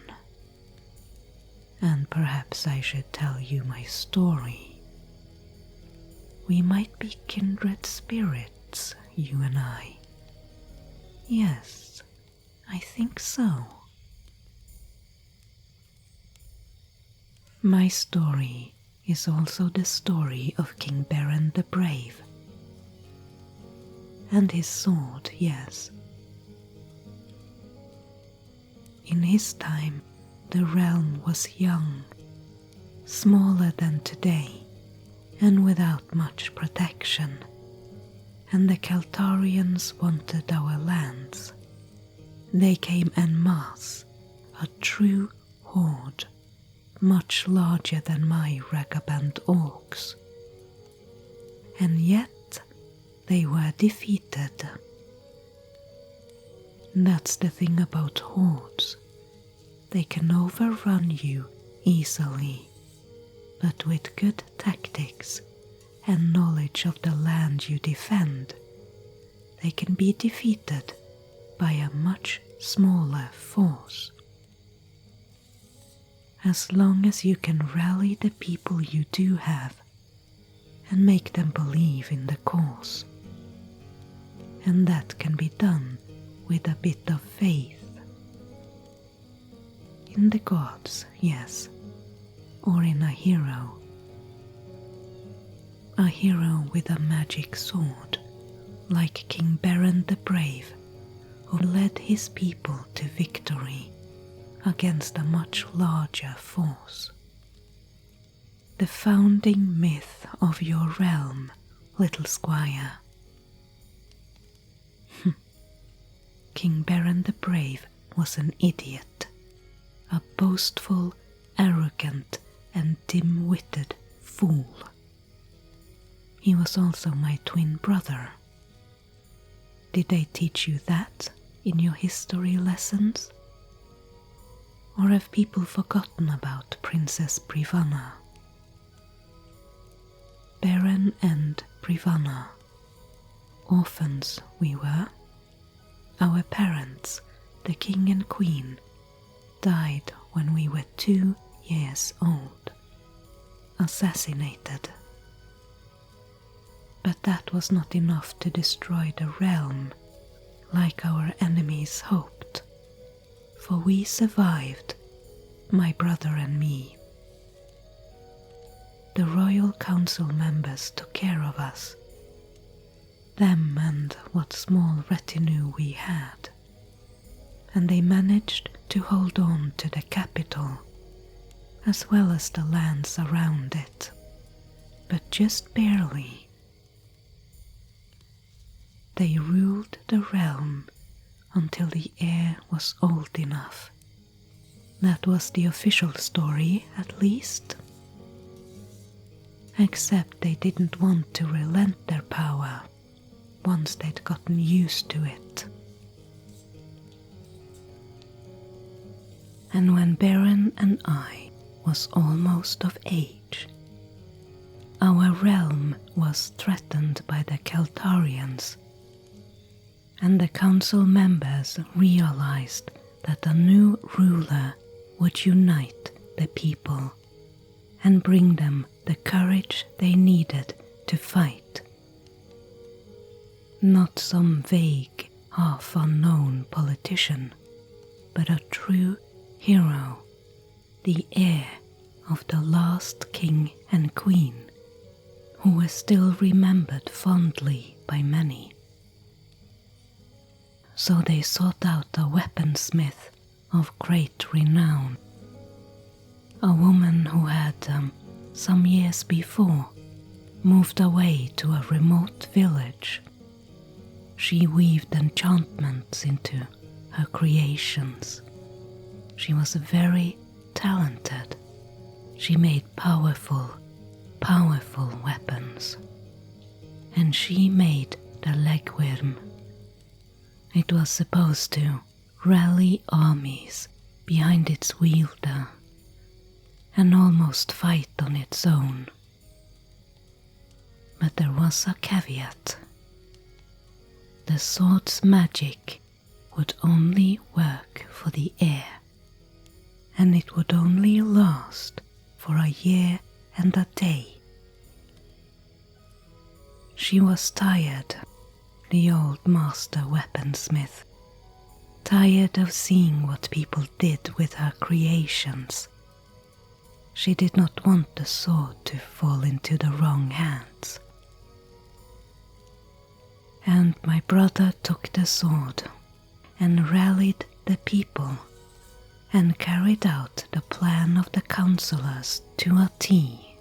And perhaps I should tell you my story. We might be kindred spirits, you and I. Yes, I think so. My story is also the story of King Beren the Brave. And his sword, yes. In his time, the realm was young, smaller than today, and without much protection, and the Keltarians wanted our lands. They came en masse, a true horde, much larger than my ragaband orcs. And yet they were defeated. That's the thing about hordes. They can overrun you easily, but with good tactics and knowledge of the land you defend, they can be defeated by a much smaller force. As long as you can rally the people you do have and make them believe in the cause. And that can be done with a bit of faith. In the gods, yes, or in a hero. A hero with a magic sword, like King Beren the Brave, who led his people to victory against a much larger force. The founding myth of your realm, little squire. King Beren the Brave was an idiot, a boastful, arrogant, and dim-witted fool. He was also my twin brother. Did they teach you that in your history lessons? Or have people forgotten about Princess Brivanna? Beren and Brivanna. Orphans we were. Our parents, the king and queen, died when we were 2 years old. Assassinated. But that was not enough to destroy the realm, like our enemies hoped. For we survived, my brother and me. The royal council members took care of us, them and what small retinue we had, and they managed to hold on to the capital, as well as the lands around it, but just barely. They ruled the realm until the heir was old enough. That was the official story, at least. Except they didn't want to relent their power once they'd gotten used to it. And when Beren and I was almost of age, our realm was threatened by the Keltarians and the council members realized that a new ruler would unite the people and bring them the courage they needed to fight. Not some vague, half-unknown politician, but a true hero, the heir of the last king and queen, who was still remembered fondly by many. So they sought out a weaponsmith of great renown, a woman who had, some years before, moved away to a remote village. She weaved enchantments into her creations. She was very talented. She made powerful weapons. And she made the legworm. It was supposed to rally armies behind its wielder and almost fight on its own. But there was a caveat. The sword's magic would only work for the heir, and it would only last for a year and a day. She was tired, the old master weaponsmith, tired of seeing what people did with her creations. She did not want the sword to fall into the wrong hands. And my brother took the sword and rallied the people and carried out the plan of the councillors to a T.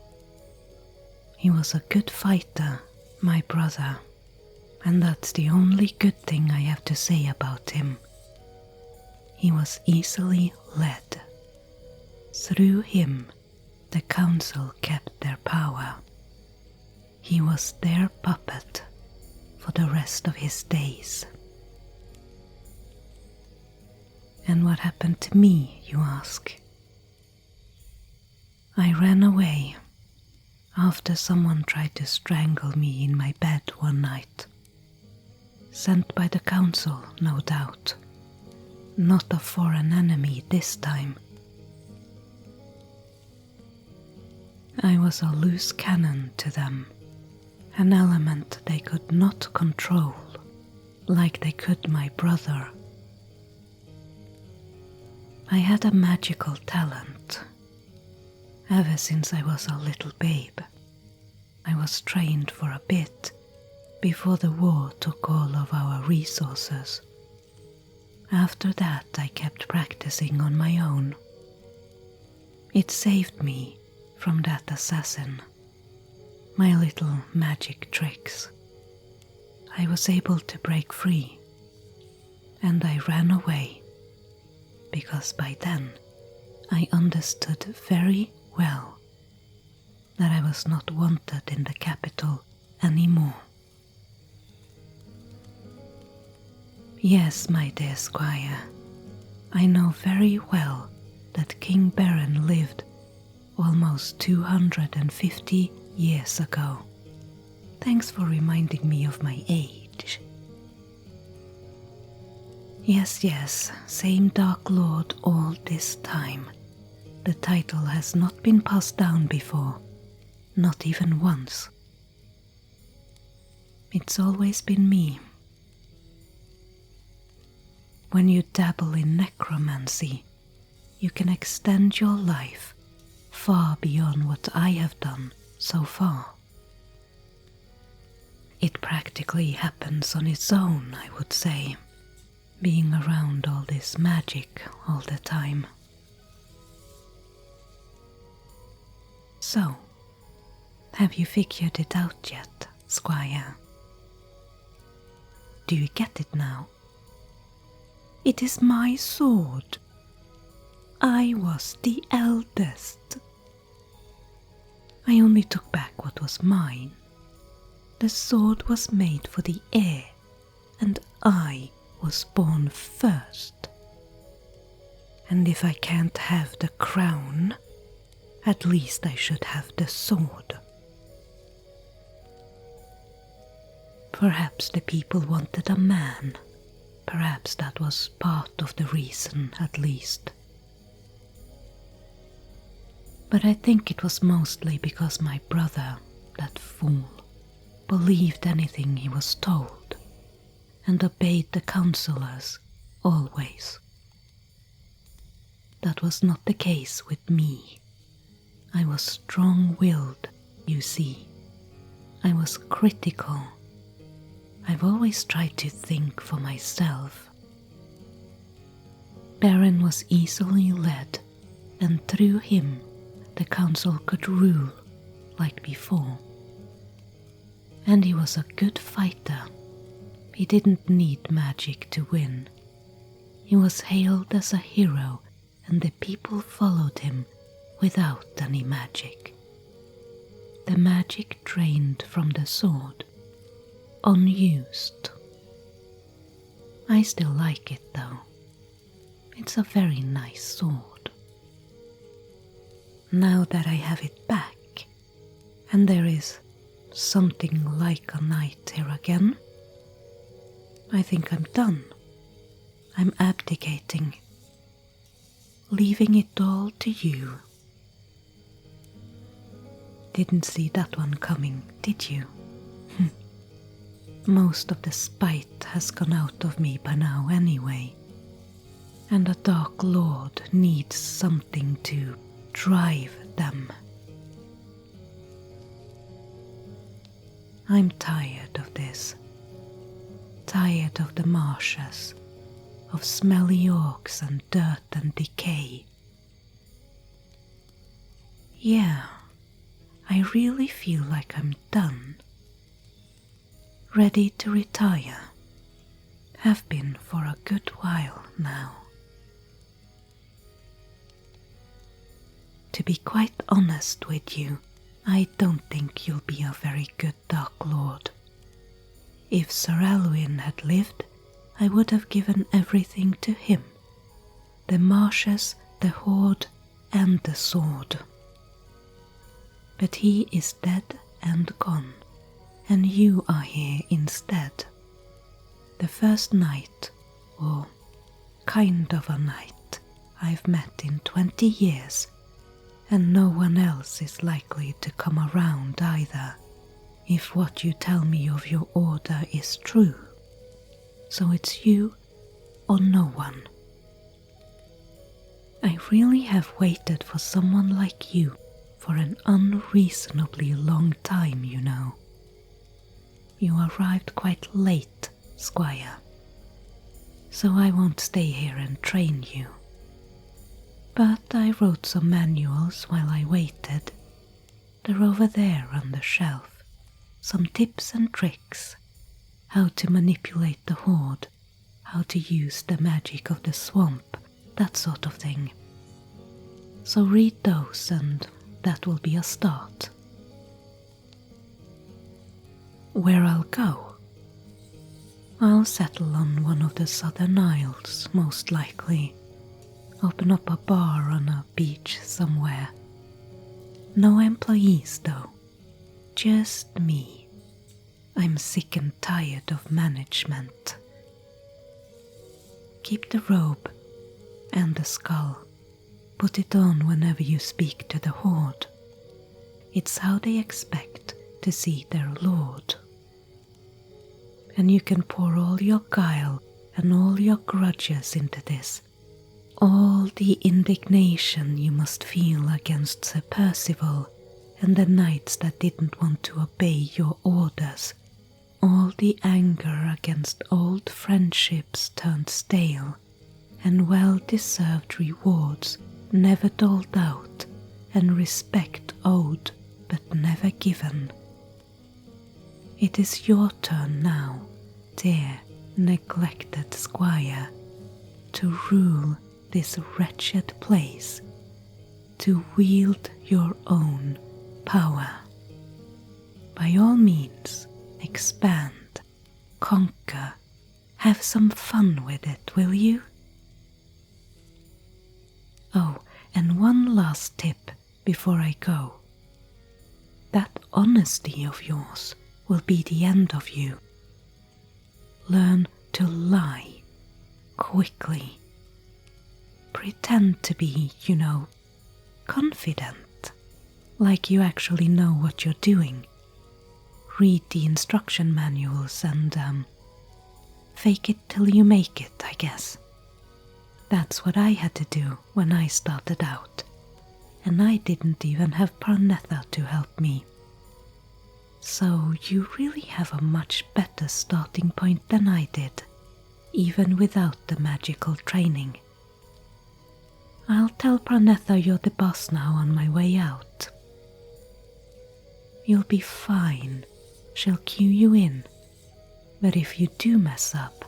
He was a good fighter, my brother, and that's the only good thing I have to say about him. He was easily led. Through him, the council kept their power. He was their puppet for the rest of his days. And what happened to me, you ask? I ran away after someone tried to strangle me in my bed one night. Sent by the council, no doubt. Not a foreign enemy this time. I was a loose cannon to them, an element they could not control, like they could my brother. I had a magical talent. Ever since I was a little babe, I was trained for a bit before the war took all of our resources. After that, I kept practicing on my own. It saved me from that assassin, my little magic tricks. I was able to break free, and I ran away, because by then I understood very well that I was not wanted in the capital anymore. Yes, my dear Squire, I know very well that King Baron lived almost 250 years ago. Thanks for reminding me of my age. Yes, same Dark Lord all this time. The title has not been passed down before, not even once. It's always been me. When you dabble in necromancy, you can extend your life far beyond what I have done so far. It practically happens on its own, I would say, being around all this magic all the time. So, have you figured it out yet, Squire? Do you get it now? It is my sword. I was the eldest. I only took back what was mine. The sword was made for the heir, and I was born first. And if I can't have the crown, at least I should have the sword. Perhaps the people wanted a man, Perhaps that was part of the reason, at least. But I think it was mostly because my brother, that fool, believed anything he was told and obeyed the counselors always. That was not the case with me. I was strong-willed, you see. I was critical. I've always tried to think for myself. Baron was easily led, and through him the council could rule like before. And he was a good fighter. He didn't need magic to win. He was hailed as a hero, and the people followed him without any magic. The magic drained from the sword, unused. I still like it though. It's a very nice sword. Now that I have it back, and there is something like a knight here again, I think I'm done. I'm abdicating, leaving it all to you. Didn't see that one coming, did you? Most of the spite has gone out of me by now anyway, and a Dark Lord needs something to drive them. I'm tired of this. Tired of the marshes, of smelly orcs and dirt and decay. Yeah, I really feel like I'm done. Ready to retire. Have been for a good while now. To be quite honest with you, I don't think you'll be a very good Dark Lord. If Sir Alwyn had lived, I would have given everything to him. The marshes, the hoard, and the sword. But he is dead and gone, and you are here instead. The first knight, or kind of a knight, I've met in 20 years, and no one else is likely to come around either, if what you tell me of your order is true. So it's you or no one. I really have waited for someone like you for an unreasonably long time, you know. You arrived quite late, Squire, so I won't stay here and train you. But I wrote some manuals while I waited. They're over there on the shelf. Some tips and tricks. How to manipulate the hoard, how to use the magic of the swamp, that sort of thing. So read those and that will be a start. Where I'll go? I'll settle on one of the southern isles, most likely. Open up a bar on a beach somewhere. No employees though, just me. I'm sick and tired of management. Keep the robe and the skull. Put it on whenever you speak to the horde. It's how they expect to see their lord. And you can pour all your guile and all your grudges into this. All the indignation you must feel against Sir Percival and the knights that didn't want to obey your orders. All the anger against old friendships turned stale, and well-deserved rewards never doled out, and respect owed but never given. It is your turn now, dear, neglected Squire, to rule this wretched place, to wield your own power. By all means, expand, conquer, have some fun with it, will you? Oh, and one last tip before I go. That honesty of yours will be the end of you. Learn to lie quickly. Pretend to be, confident, like you actually know what you're doing. Read the instruction manuals and, fake it till you make it, I guess. That's what I had to do when I started out, and I didn't even have Parnetha to help me. So you really have a much better starting point than I did, even without the magical training. I'll tell Parnetha you're the boss now on my way out. You'll be fine. She'll cue you in. But if you do mess up,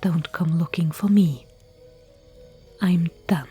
don't come looking for me. I'm done.